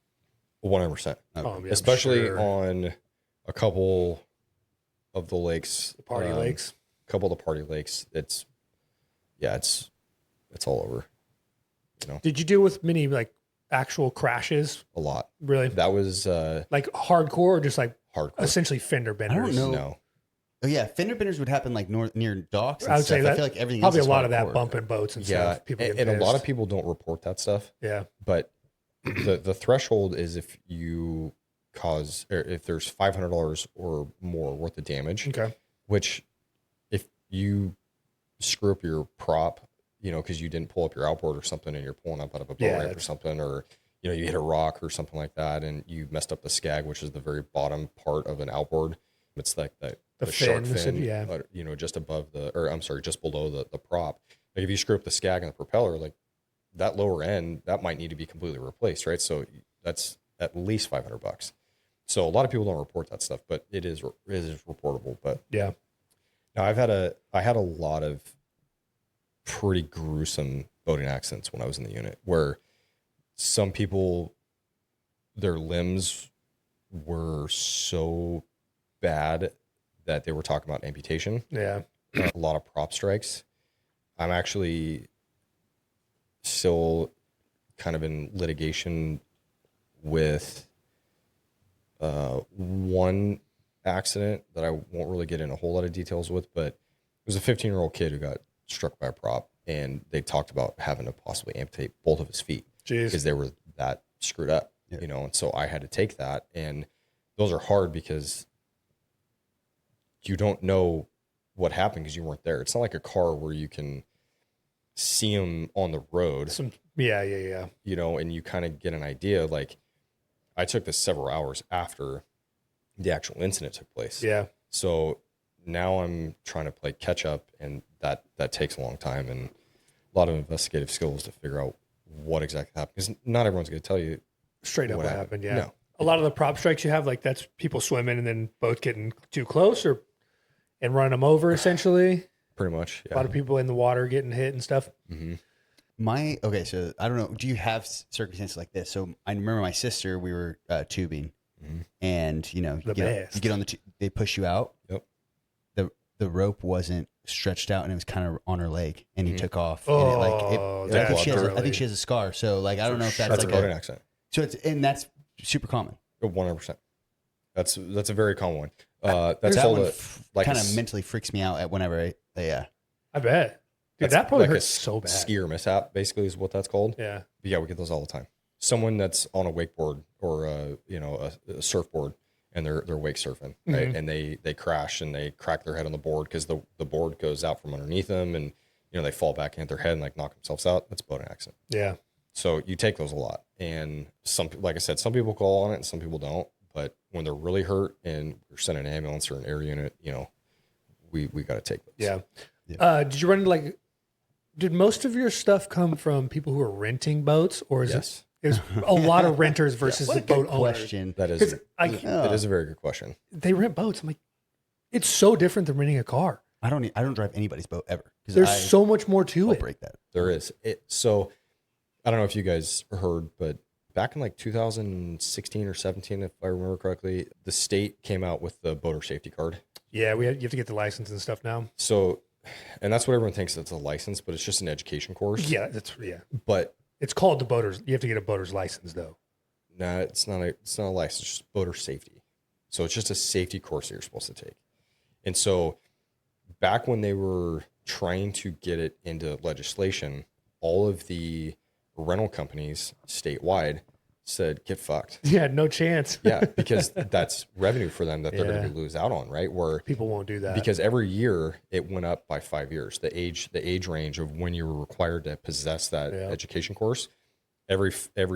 100%. Oh, yeah, I'm Especially sure. on a couple of the lakes. The party lakes. A couple of the party lakes. It's all over. Did you deal with many like actual crashes? A lot. Really? That was Like hardcore or just like hardcore. essentially fender benders? know. No. Oh yeah, fender benders would happen like near docks. And I would stuff. say that I feel like everything probably else a is lot of that hardcore. bumping boats and Yeah, stuff. People and get a lot of pissed. people don't report that stuff. Yeah. But the threshold is if you cause, or if there's $500 or more worth of damage, Okay. which if you screw up your prop, you know, because you didn't pull up your outboard or something and you're pulling up out of a boat Yeah, ramp or something, or, you know, you hit a rock or something like that and you messed up the skag, which is the very bottom part of an outboard. It's like the shark fin, yeah. you know, just above just below the prop. Like if you screw up the skag and the propeller, like that lower end, that might need to be completely replaced, right? So that's at least $500. So a lot of people don't report that stuff, but it is reportable. But Yeah. now I had a lot of pretty gruesome boating accidents when I was in the unit, where some people, their limbs were so bad that they were talking about amputation. Yeah. A lot of prop strikes. I'm actually still kind of in litigation with one accident that I won't really get in a whole lot of details with, but it was a 15-year-old kid who got struck by a prop, and they talked about having to possibly amputate both of his feet because they were that screwed up, you know. And so I had to take that, and those are hard because you don't know what happened because you weren't there. It's not like a car where you can see them on the road, Yeah. you know, and you kind of get an idea. Like I took this several hours after the actual incident took place. Yeah. So now I'm trying to play catch up, and that takes a long time and a lot of investigative skills to figure out what exactly happened, because not everyone's going to tell you Straight up what happened. Yeah. No. A lot of the prop strikes you have, like that's people swimming and then boats getting too close and running them over essentially. Pretty much. Yeah. A lot of people in the water getting hit and stuff. Mm-hmm. So I don't know. Do you have circumstances like this? So I remember my sister. We were tubing, and you know, you get on the they push you out. Yep. The rope wasn't stretched out, and it was kind of on her leg, and he took off. Oh, and I think she has a scar. So like I don't know if that's like a boating accident. So that's super common. 100%. That's a very common one. That's That called one like kind of mentally freaks me out at whenever I bet. Dude, that's that probably like hurts so bad. Skier mishap, basically, is what that's called. Yeah. But yeah, we get those all the time. Someone that's on a wakeboard or a surfboard, and they're wake surfing, right? And they crash and they crack their head on the board because the board goes out from underneath them, and you know they fall back into their head and like knock themselves out. That's a boating accident. Yeah. So you take those a lot, and like I said, some people call on it and some people don't. But when they're really hurt and we're sending an ambulance or an air unit, you know, we got to take those. Yeah. Did you run into did most of your stuff come from people who are renting boats, or is Yes. There's a lot of renters versus the boat owners? Question. That is That is a very good question. They rent boats. I'm like, it's so different than renting a car. I don't drive anybody's boat ever. There's so much more to I'll it. break that. There is. So I don't know if you guys heard, but back in like 2016 or 17, if I remember correctly, the state came out with the boater safety card. Yeah, you have to get the license and stuff now. So, and that's what everyone thinks it's a license, but it's just an education course. Yeah, But it's called the boaters. You have to get a boater's license though. no, it's not a license, it's just boater safety. So it's just a safety course that you're supposed to take. And so back when they were trying to get it into legislation, all of the rental companies statewide said, get fucked. Yeah, no chance. Yeah, because that's revenue for them that they're going to lose out on, right? Where people won't do that. Because every year it went up by 5 years. The age range of when you were required to possess that education course, every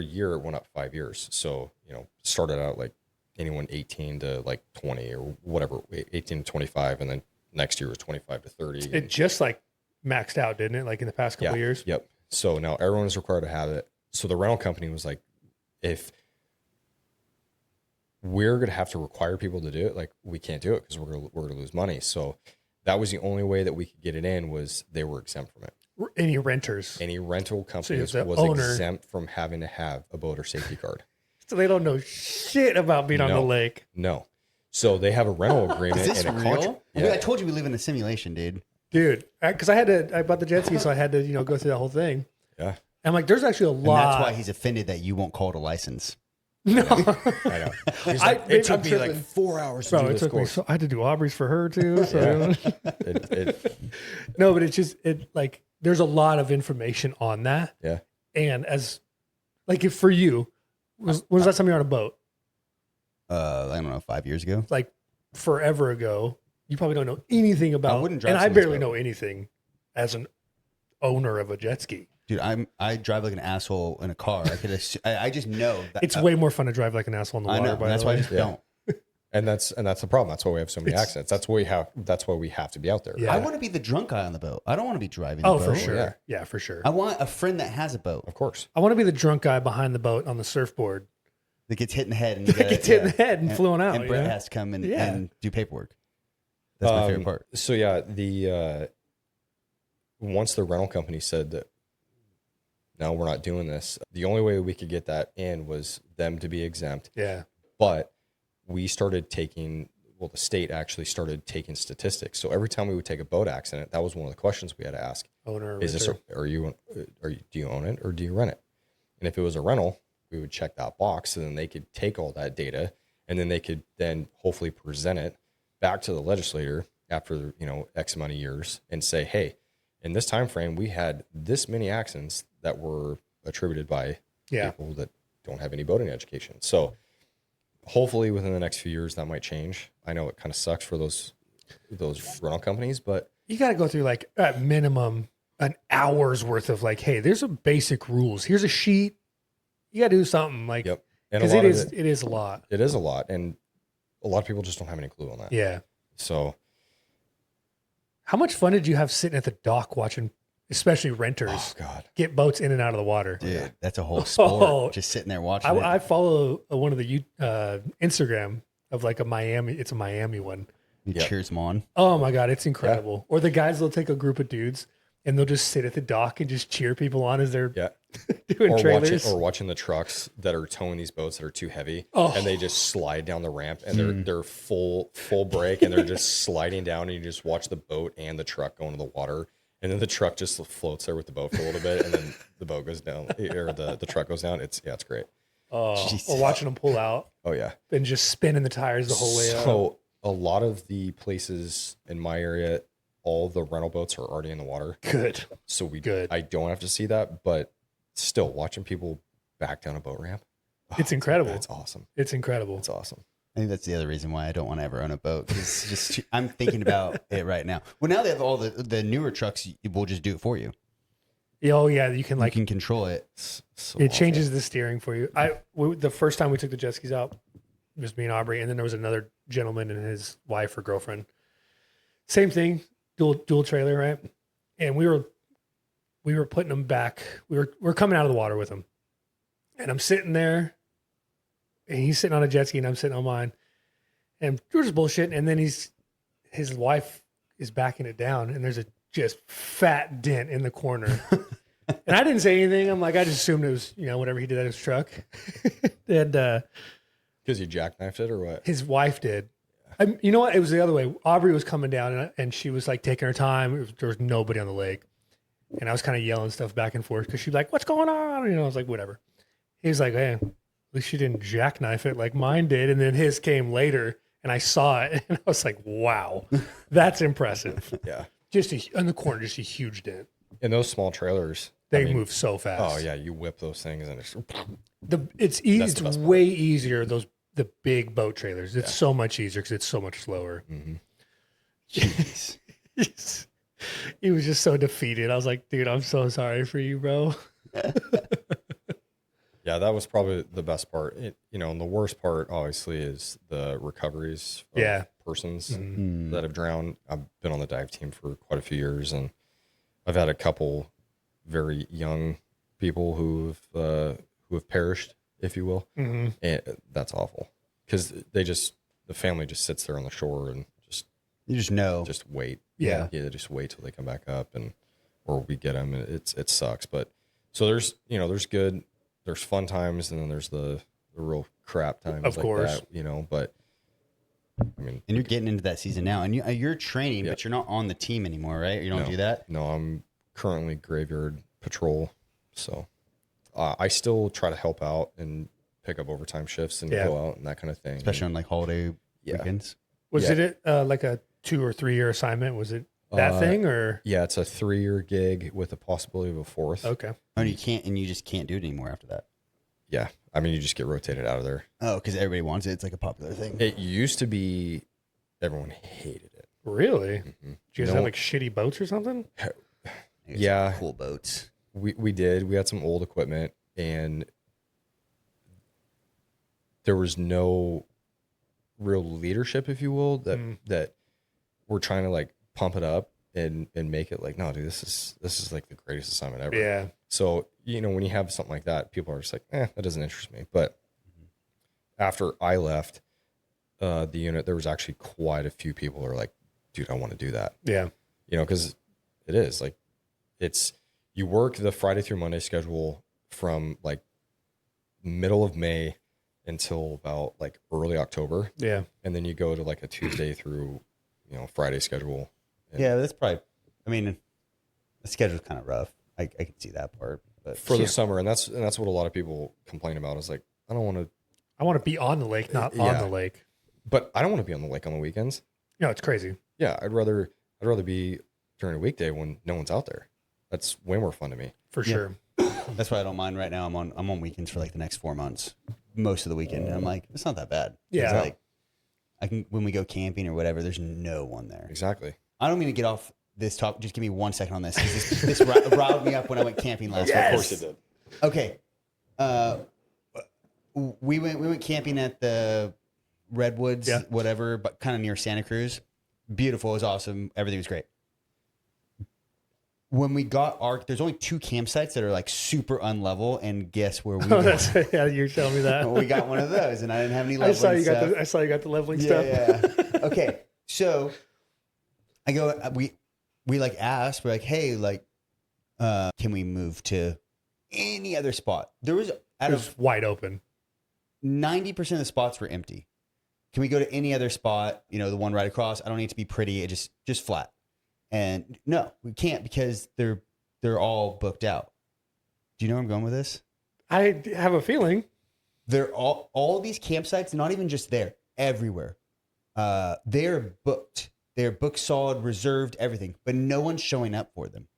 year it went up 5 years. So, you know, started out like anyone 18 to like 20 or whatever, 18 to 25, and then next year was 25 to 30. It just like maxed out, didn't it? Like in the past couple of years. Yep. So now everyone is required to have it. So the rental company was like, if we're going to have to require people to do it, like we can't do it because we're going to lose money. So that was the only way that we could get it in, was they were exempt from it. Any renters. Any rental companies the was owner. exempt from having to have a boater safety card. So they don't know shit about being on the lake. No. So they have a rental agreement. Is this and a real? contract. Yeah. Yeah. I told you we live in a simulation, Dude, because I bought the jet ski, so I had to, go through that whole thing. Yeah. I'm like, there's actually a and lot. that's why he's offended that you won't call it a license. No, I know. He's like, it took me like 4 hours to bro. do It this took me. course. So I had to do Aubrey's for her too. So no, but it's just like there's a lot of information on that. Yeah. And as like if for you, when was that time you were on a boat? I don't know, 5 years ago. Like forever ago. You probably don't know anything about. I wouldn't drive and I somebody's barely boat. know anything as an owner of a jet ski. Dude, I drive like an asshole in a car. I just know that It's way more fun to drive like an asshole in the I water. know. By That's the why I way. just don't. And that's the problem. That's why we have so many accidents. That's why we have to be out there. Yeah. I want to be the drunk guy on the boat. I don't want to be driving the Oh, boat. for sure. Yeah. Yeah, for sure. I want a friend that has a boat Of course. I want to be the drunk guy behind the boat on the surfboard. that gets hit in the head and That gets hit in the head and flown out, And you Bret know? has to come Yeah. and do paperwork. That's my favorite part. So yeah, the once the rental company said that no, we're not doing this, the only way we could get that in was them to be exempt. Yeah. But we started taking, well, the state actually started taking statistics. So every time we would take a boat accident, that was one of the questions we had to ask. Owner. Is this, do you own it or do you rent it? And if it was a rental, we would check that box, and then they could take all that data, and then they could then hopefully present it back to the legislator after, X amount of years and say, hey, in this time frame, we had this many accidents that were attributed by people that don't have any boating education. So hopefully within the next few years that might change. I know it kind of sucks for those rental companies, but You got to go through like at minimum an hour's worth of like, hey, there's some basic rules. Here's a sheet. You got to do something like, yep. And because it is a lot. It is a lot. And a lot of people just don't have any clue on that. Yeah. So How much fun did you have sitting at the dock watching, especially renters, oh God. get boats in and out of the water? Dude, that's a whole sport. Just sitting there watching it. I follow one of the Instagram of like a Miami. It's a Miami one. You cheers them on. Oh my God, it's incredible. Or the guys, they'll take a group of dudes and they'll just sit at the dock and just cheer people on as they're doing trailers. Watching the trucks that are towing these boats that are too heavy, Oh. and they just slide down the ramp, and they're full brake, and they're just sliding down, and you just watch the boat and the truck go into the water, and then the truck just floats there with the boat for a little bit, and then the boat goes down, or the truck goes down. It's great. Or watching them pull out Oh yeah, and just spinning the tires the whole way out. So a lot of the places in my area, all the rental boats are already in the water. Good. So Good. I don't have to see that, but still watching people back down a boat ramp. It's incredible. It's awesome. It's incredible. It's awesome. I think that's the other reason why I don't want to ever own a boat. Because just I'm thinking about it right now. Well, now they have all the newer trucks. Will just do it for you. Oh yeah, you can like You can control it. So it awful. changes the steering for you. The first time we took the jet skis out, it was me and Aubrey, and then there was another gentleman and his wife or girlfriend. Same thing, dual trailer, right? And we were putting them back. We're coming out of the water with him, and I'm sitting there, and he's sitting on a jet ski, and I'm sitting on mine, and we're just bullshitting. And then his wife is backing it down, and there's a just fat dent in the corner. And I didn't say anything. I'm like, I just assumed it was, whatever he did at his truck. And Because you jackknifed it or what? his wife did. You know what? It was the other way. Aubrey was coming down and she was like taking her time. There was nobody on the lake. And I was kind of yelling stuff back and forth because she'd be like, what's going on? I was like, whatever. He was like, hey, at least you didn't jackknife it like mine did. And then his came later and I saw it. And I was like, wow, that's impressive. Yeah. Just in the corner, just a huge dent. And those small trailers, They move so fast. Oh yeah, you whip those things and it's It's easy. It's way easier. The big boat trailers. It's so much easier because it's so much slower. Mm-hmm. Jeez. He was just so defeated. I was like, dude, I'm so sorry for you, bro. Yeah, that was probably the best part. And the worst part obviously is the recoveries of persons that have drowned. I've been on the dive team for quite a few years, and I've had a couple very young people who have perished, if you will. Mm-hmm. And that's awful because the family just sits there on the shore and You just know. just wait. Yeah. They just wait till they come back up or we get them. And it sucks. But so there's fun times, and then there's the real crap times. Of course. That, but I mean, And you're getting into that season now, and you're training, but you're not on the team anymore, right? You don't do that? No, I'm currently graveyard patrol. So I still try to help out and pick up overtime shifts and go out and that kind of thing. Especially on like holiday weekends. Was it like a 2 or 3 year assignment? Was it that thing or? Yeah, it's a 3-year gig with a possibility of a 4th. Okay. Oh, you just can't do it anymore after that. Yeah. I mean, you just get rotated out of there. Oh, because everybody wants it. It's like a popular thing. It used to be everyone hated it. Really? Do you guys have like shitty boats or something? Yeah. Cool boats. We did. We had some old equipment and there was no real leadership, if you will, that we're trying to like pump it up and make it like, no, dude, this is like the greatest assignment ever. Yeah. So, when you have something like that, people are just like, that doesn't interest me. But after I left the unit, there was actually quite a few people who are like, dude, I want to do that. Yeah. Because it is like, you work the Friday through Monday schedule from like middle of May until about like early October. Yeah. And then you go to like a Tuesday through, Friday schedule. Yeah, that's probably, the schedule's kind of rough. I can see that part. But for the summer, and that's what a lot of people complain about is like, I want to be on the lake, not on the lake. But I don't want to be on the lake on the weekends. No, it's crazy. Yeah, I'd rather be during a weekday when no one's out there. That's way more fun to me. For sure. That's why I don't mind right now. I'm on weekends for like the next 4 months, most of the weekend. And I'm like, it's not that bad. Yeah. It's like, when we go camping or whatever, there's no one there. Exactly. I don't mean to get off this topic. Just give me 1 second on this. 'Cause this riled me up when I went camping last week. Yes. Of course it did. Okay. We went camping at the Redwoods, whatever, but kind of near Santa Cruz. Beautiful. It was awesome. Everything was great. When we got there's only 2 campsites that are like super unlevel, and guess where we got? Yeah, you're telling me that. We got one of those, and I didn't have any leveling stuff. I saw you got the leveling stuff. Yeah. Okay. So I go, we like asked, we're like, hey, like, can we move to any other spot? There was wide open. 90% of the spots were empty. Can we go to any other spot? The one right across. I don't need to be pretty. It just flat. And no, we can't because they're all booked out. Do you know where I'm going with this? I have a feeling. They're all these campsites, not even just there, everywhere. They're booked. They're booked solid, reserved, everything, but no one's showing up for them.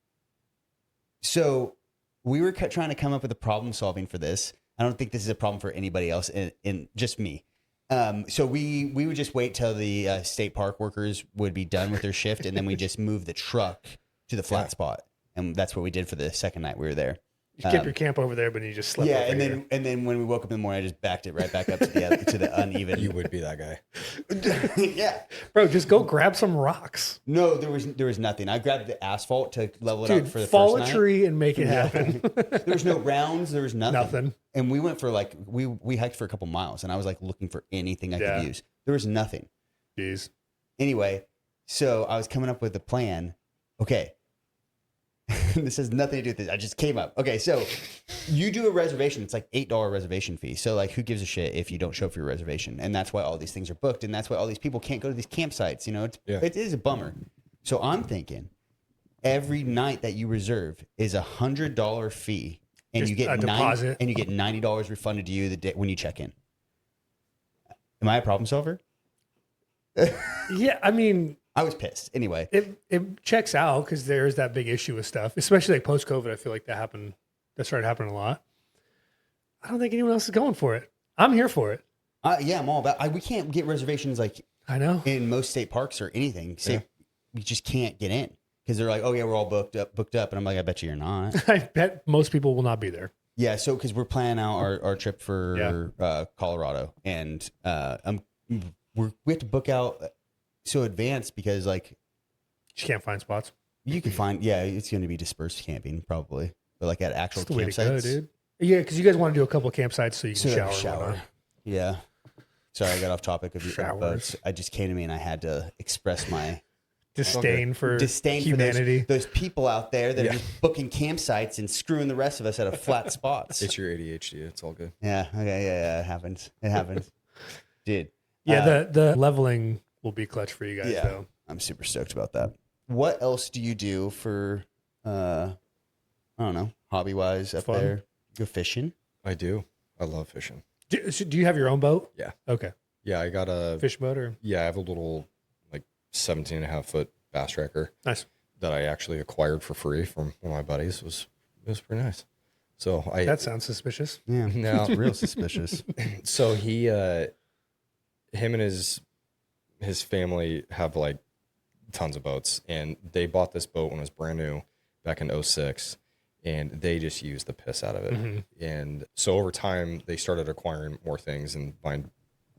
So we were trying to come up with a problem solving for this. I don't think this is a problem for anybody else, in just me. So we would just wait till the state park workers would be done with their shift, and then we just move the truck to the flat spot, and that's what we did for the second night we were there. You kept your camp over there, but you just slept. Yeah, over and then when we woke up in the morning, I just backed it right back up to the uneven. You would be that guy. Yeah, bro, just go grab some rocks. No, there was nothing. I grabbed the asphalt to level it up for the fall first night. a tree and make it happen. There was no rounds. There was nothing. Nothing. And we went for like we hiked for a couple miles, and I was like looking for anything I could use. There was nothing. Jeez. Anyway, so I was coming up with a plan. Okay. This has nothing to do with this. I just came up. Okay, so you do a reservation. It's like $8 reservation fee. So like, who gives a shit if you don't show up for your reservation? And that's why all these things are booked, and that's why all these people can't go to these campsites. It is a bummer. So I'm thinking every night that you reserve is $100 fee, and Just you get a deposit. and you get $90 refunded to you the day when you check in. Am I a problem solver? Yeah, I mean, I was pissed. Anyway, it checks out because there's that big issue with stuff, especially like post COVID. I feel like that started happening a lot. I don't think anyone else is going for it. I'm here for it. yeah, I'm all about. We can't get reservations like I know in most state parks or anything. We just can't get in because they're like, oh yeah, we're all booked up, and I'm like, I bet you you're not. I bet most people will not be there. Yeah, so because we're planning out our trip for Colorado, and we have to book out so advanced because like you can't find spots. You can find it's going to be dispersed camping probably, but like at actual That's the way campsites, to go, dude. Yeah, because you guys want to do a couple of campsites so you can shower. Yeah. Sorry, I got off topic of your Showers. boats. I just came to me and I had to express my disdain for humanity. For those people out there that are just booking campsites and screwing the rest of us out of flat spots. It's your ADHD. It's all good. Yeah. Okay. Yeah. It happens. Dude. Yeah. The leveling will be clutch for you guys. Yeah. Though. I'm super stoked about that. What else do you do for, I don't know, hobby wise up Fun. there? Go fishing? I do. I love fishing. Do you have your own boat? Yeah. Okay. Yeah, I got a Fish boat or? Yeah, I have a little like 17.5-foot bass tracker. Nice. That I actually acquired for free from one of my buddies. It was pretty nice. So That sounds suspicious. Yeah, no, real suspicious. So him and his family have like tons of boats, and they bought this boat when it was brand new back in 2006, and they just used the piss out of it. Mm-hmm. And so over time they started acquiring more things and buying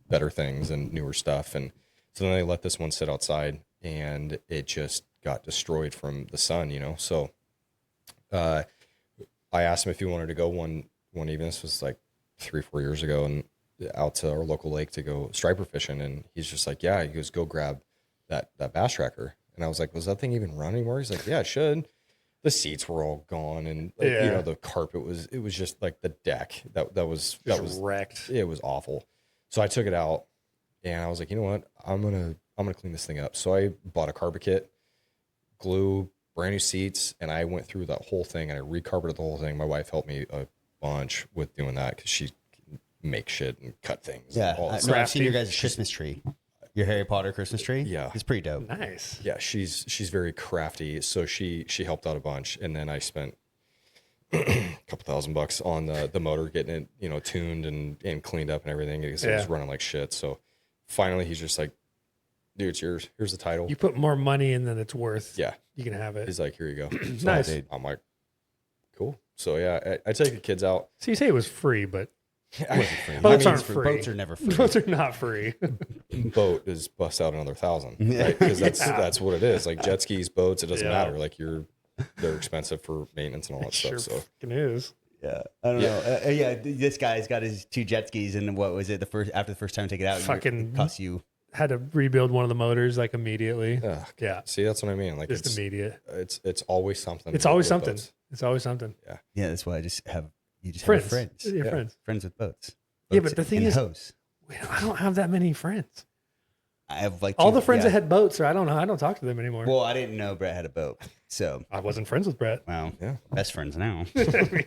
better things and newer stuff, and so then they let this one sit outside, and it just got destroyed from the sun, so I asked him if he wanted to go one evening. This was like 3-4 years ago, and out to our local lake to go striper fishing. And he's just like, yeah, he goes, go grab that bass tracker. And I was like, was that thing even run anymore? He's like, yeah, it should. The seats were all gone, and the carpet it was just like the deck that was wrecked. It was awful. So I took it out, and I was like, you know what, I'm gonna clean this thing up. So I bought a carpet kit, glue, brand new seats, and I went through that whole thing, and I recarpeted the whole thing. My wife helped me a bunch with doing that because she can make shit and cut things. Yeah, all that I've seen your guys' Christmas tree. Your Harry Potter Christmas tree. Yeah, it's pretty dope. Nice. Yeah, she's very crafty, so she helped out a bunch, and then I spent a couple $1,000 on the motor, getting it tuned and cleaned up and everything because it was running like shit. So finally, he's just like, dude, it's yours. Here's the title. You put more money in than it's worth. Yeah. You can have it. He's like, here you go. So Nice. I'm like, cool. So yeah, I take the kids out. So you say it was free, but Boats aren't free. Boats are never free. boats are not free. Boat is bust out another $1,000, right? Because that's what it is. Like jet skis, boats, it doesn't matter. Like they're expensive for maintenance and all that Sure stuff. So fucking is. Yeah, I don't know. This guy's got his 2 jet skis, and what was it? After the first time to take it out, Fucking it cost you. Had to rebuild one of the motors like immediately. Yeah. See, that's what I mean. Like Just immediate. It's always something. It's always with something. boats. It's always something. Yeah, that's why I just have Friends. have friends. Your friends. Friends with boats. Yeah, Boats but the thing and is- hoes. I don't have that many friends. I have like All 2 the friends yeah. that had boats, or I don't know. I don't talk to them anymore. Well, I didn't know Bret had a boat, so I wasn't friends with Bret. wow, Yeah. best friends now. I mean,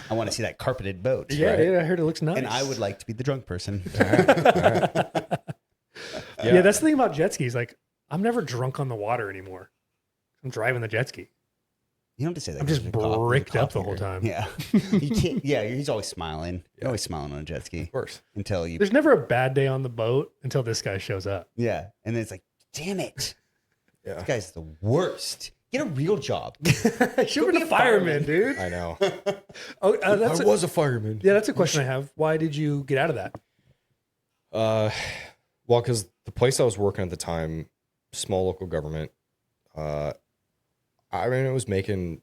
I want to see that carpeted boat. yeah, right? dude, I heard it looks nice. And I would like to be the drunk person. Yeah, that's the thing about jet skis. Like, I'm never drunk on the water anymore. I'm driving the jet ski. You don't have to say that. I'm 'cause just you're coffee- bricked you're up the coffee whole drinker. time. Yeah, you can't. Yeah, he's always smiling. You're always smiling on a jet ski Of course. until you. There's never a bad day on the boat until this guy shows up. Yeah, and then it's like, damn it, Yeah. this guy's the worst. Get a real job. Should have been a fireman, dude. I know. Oh, that's was a fireman. yeah, that's a question I have. Why did you get out of that? Well, because the place I was working at the time, small local government, I mean, it was making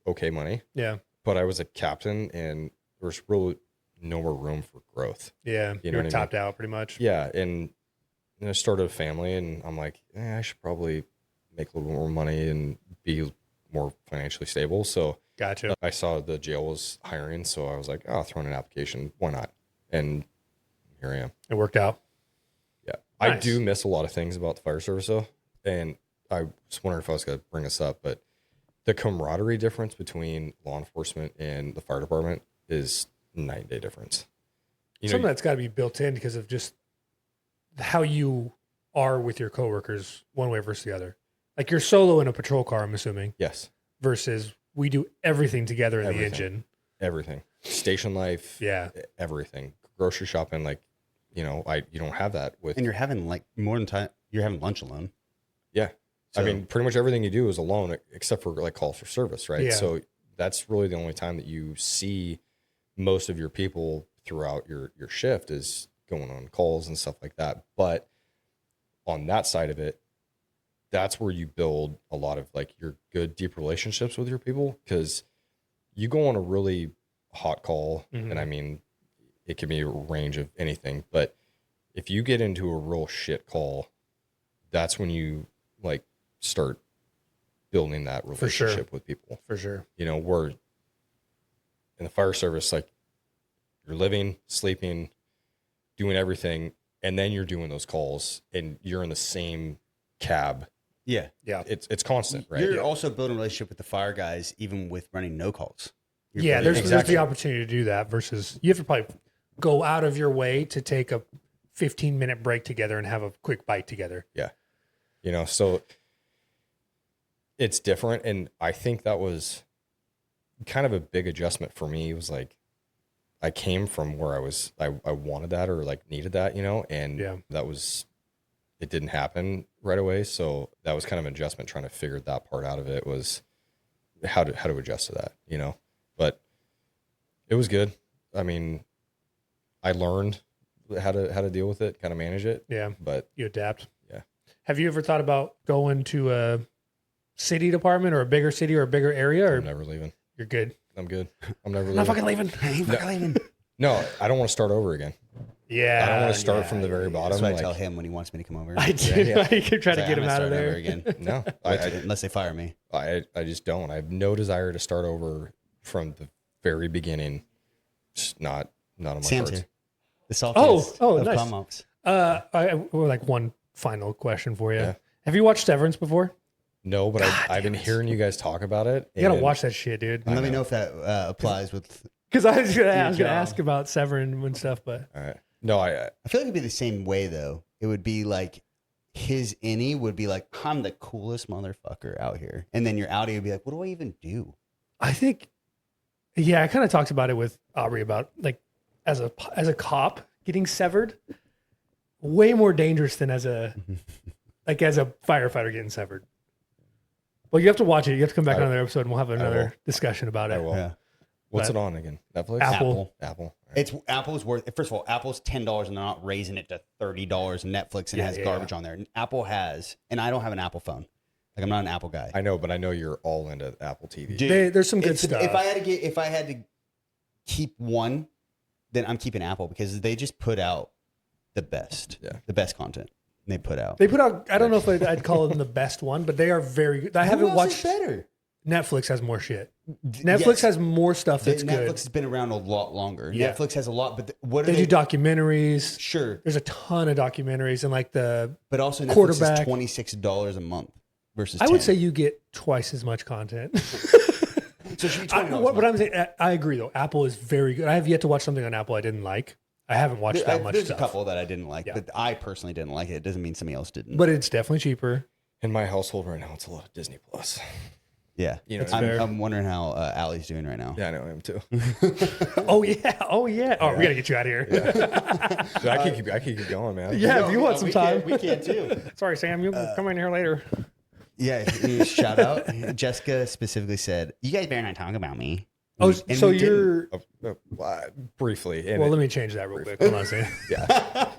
okay money, Yeah, but I was a captain, and there was really no more room for growth. yeah, You know you're what I topped out pretty much. Yeah, and I started a family, and I'm like, I should probably make a little bit more money and be more financially stable. So Gotcha. I saw the jail was hiring, so I was like, oh, I'll throw in an application. Why not? And here I am. It worked out. Yeah. I Nice. do miss a lot of things about the fire service, though. And I was wondering if I was going to bring this up, but the camaraderie difference between law enforcement and the fire department is night and day difference. Something that's got to be built in because of just how you are with your coworkers, one way versus the other. Like you're solo in a patrol car, I'm assuming, Yes. versus we do everything together in the Everything. engine. Everything. Station life. Yeah. Everything. Grocery shopping. Like, you don't have that with. And you're having like more than time. You're having lunch alone. Yeah. So- I mean, pretty much everything you do is alone except for like calls for service, right? Yeah. So that's really the only time that you see most of your people throughout your shift is going on calls and stuff like that. But on that side of it, that's where you build a lot of like your good, deep relationships with your people, because you go on a really hot call, and I mean, it can be a range of anything, but if you get into a real shit call, that's when you like start building that For sure. relationship with people. For sure. We're in the fire service, like you're living, sleeping, doing everything, and then you're doing those calls, and you're in the same cab. Yeah. Yeah. It's constant, right? You're also building a relationship with the fire guys, even with running no calls. You're Yeah. building- There's the opportunity to do that versus you have to probably go out of your way to take a 15-minute break together and have a quick bite together. Yeah. So it's different. And I think that was kind of a big adjustment for me. It was like, I came from where I wanted that or like needed that, and that was, it didn't happen right away. So that was kind of an adjustment, trying to figure that part out of it, was how to adjust to that, but it was good. I mean, I learned how to deal with it, kind of manage it. Yeah. But you adapt. Yeah. Have you ever thought about going to a city department or a bigger city or a bigger area? Or I'm never leaving. You're good. I'm good. I'm never leaving. Not fucking leaving. I ain't fucking leaving. No, I don't want to start over again. Yeah. I don't want to start from the very bottom. That's what I like, tell him when he wants me to come over. I do. I keep trying to get him out of there. Again. No, Unless they fire me. I just don't. I have no desire to start over from the very beginning. Just not on my Sam's cards. here. The saltiest of nice. come-ups. Like one final question for you. Yeah. Have you watched Severance before? No, but I've been hearing you guys talk about it. You gotta watch that shit, dude. And let me know if that applies with... Because I was gonna ask about Severance and stuff, but All right. No, I feel like it'd be the same way, though. It would be like his innie would be like, I'm the coolest motherfucker out here. And then your outie would be like, what do I even do? I think, I kind of talked about it with Aubrey about like as a cop getting severed, way more dangerous than as a firefighter getting severed. Well, you have to watch it. You have to come back on another episode, and we'll have another discussion about it. I will. Yeah. What's it on again? Netflix? Apple. Apple. It's Apple's worth. First of all, Apple's $10, and they're not raising it to $30. And Netflix, and it has garbage on there. And Apple has, and I don't have an Apple phone. Like I'm not an Apple guy. I know, but I know you're all into Apple TV. Dude, There's some good stuff. If I had to keep one, then I'm keeping Apple because they just put out the best content they put out. They put out. I don't know if I'd call them the best one, but they are very good. I haven't watched. Better. Netflix has more shit. Netflix has more stuff that's good. Netflix has been around a lot longer. Yeah. Netflix has a lot, but what they do documentaries. Sure, there's a ton of documentaries and like but also Netflix quarterback is $26 a month versus. I would say you get twice as much content. So it should be $20 what I'm saying, I agree though. Apple is very good. I have yet to watch something on Apple I didn't like. I haven't watched that much There's stuff. a couple that I didn't like, but I personally didn't like it. It doesn't mean somebody else didn't. But it's definitely cheaper. In my household right now, it's a lot of Disney Plus. Yeah, I'm wondering how Allie's doing right now. Yeah, I know him too. Oh yeah. Oh, we gotta get you out of here. Dude, I can keep going, man. Yeah, if you want some time, we can too. Sorry, Sam, you come in here later. Yeah, shout out. Jessica specifically said, "You guys better not talk about me." Oh, And so we you're briefly. well. Let me change that real quick. Hold on a second. Yeah.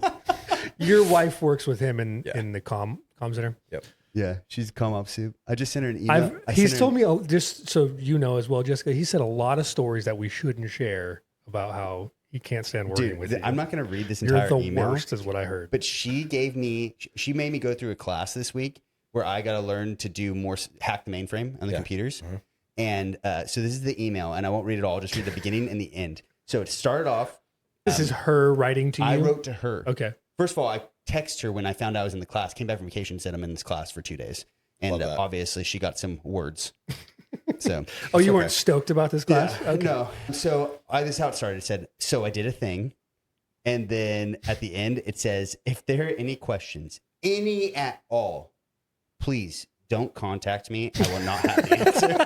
Your wife works with him in the comm center. Yep. Yeah, she's come up soup. I just sent her an email. He's told me, just so you know as well, Jessica, he said a lot of stories that we shouldn't share about how he can't stand working with you. I'm not going to read this You're entire the email. worst is what I heard. But she made me go through a class this week where I got to learn to do more, hack the mainframe on the computers. Mm-hmm. And so this is the email, and I won't read it all. I'll just read the beginning and the end. So it started off. This is her writing to you? I wrote to her. Okay. First of all, I texted her when I found out I was in the class, came back from vacation, said I'm in this class for 2 days. And obviously she got some words. So, you weren't stoked about this class? Yeah, okay. No. So this is how it started. It said, so I did a thing. And then at the end, it says, if there are any questions, any at all, please don't contact me. I will not have the answer.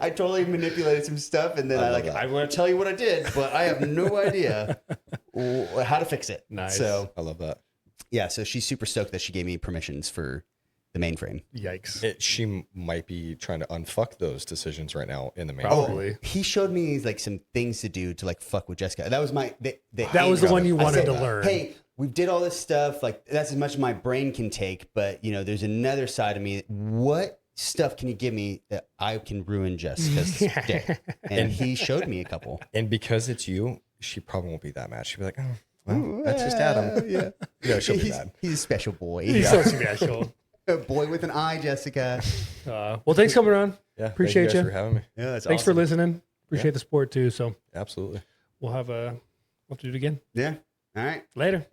I totally manipulated some stuff. And then I want to tell you what I did, but I have no idea how to fix it. Nice. So I love that. Yeah. So she's super stoked that she gave me permissions for the mainframe. Yikes. She might be trying to unfuck those decisions right now in the mainframe. Probably. He showed me like some things to do to like fuck with Jessica. That was that was the one you wanted to learn. Hey, we did all this stuff. Like that's as much as my brain can take. But there's another side of me. What stuff can you give me that I can ruin Jessica's day? And he showed me a couple. And because it's you, she probably won't be that mad. She'll be like, oh, well, that's just Adam. Yeah. She'll be mad. He's a special boy. He's so special. A boy with an eye, Jessica. Well, thanks for coming on. Yeah, appreciate thank you guys for having me. Yeah, that's thanks awesome. for listening. Appreciate the support too. So Absolutely. we'll do it again. Yeah. All right. Later.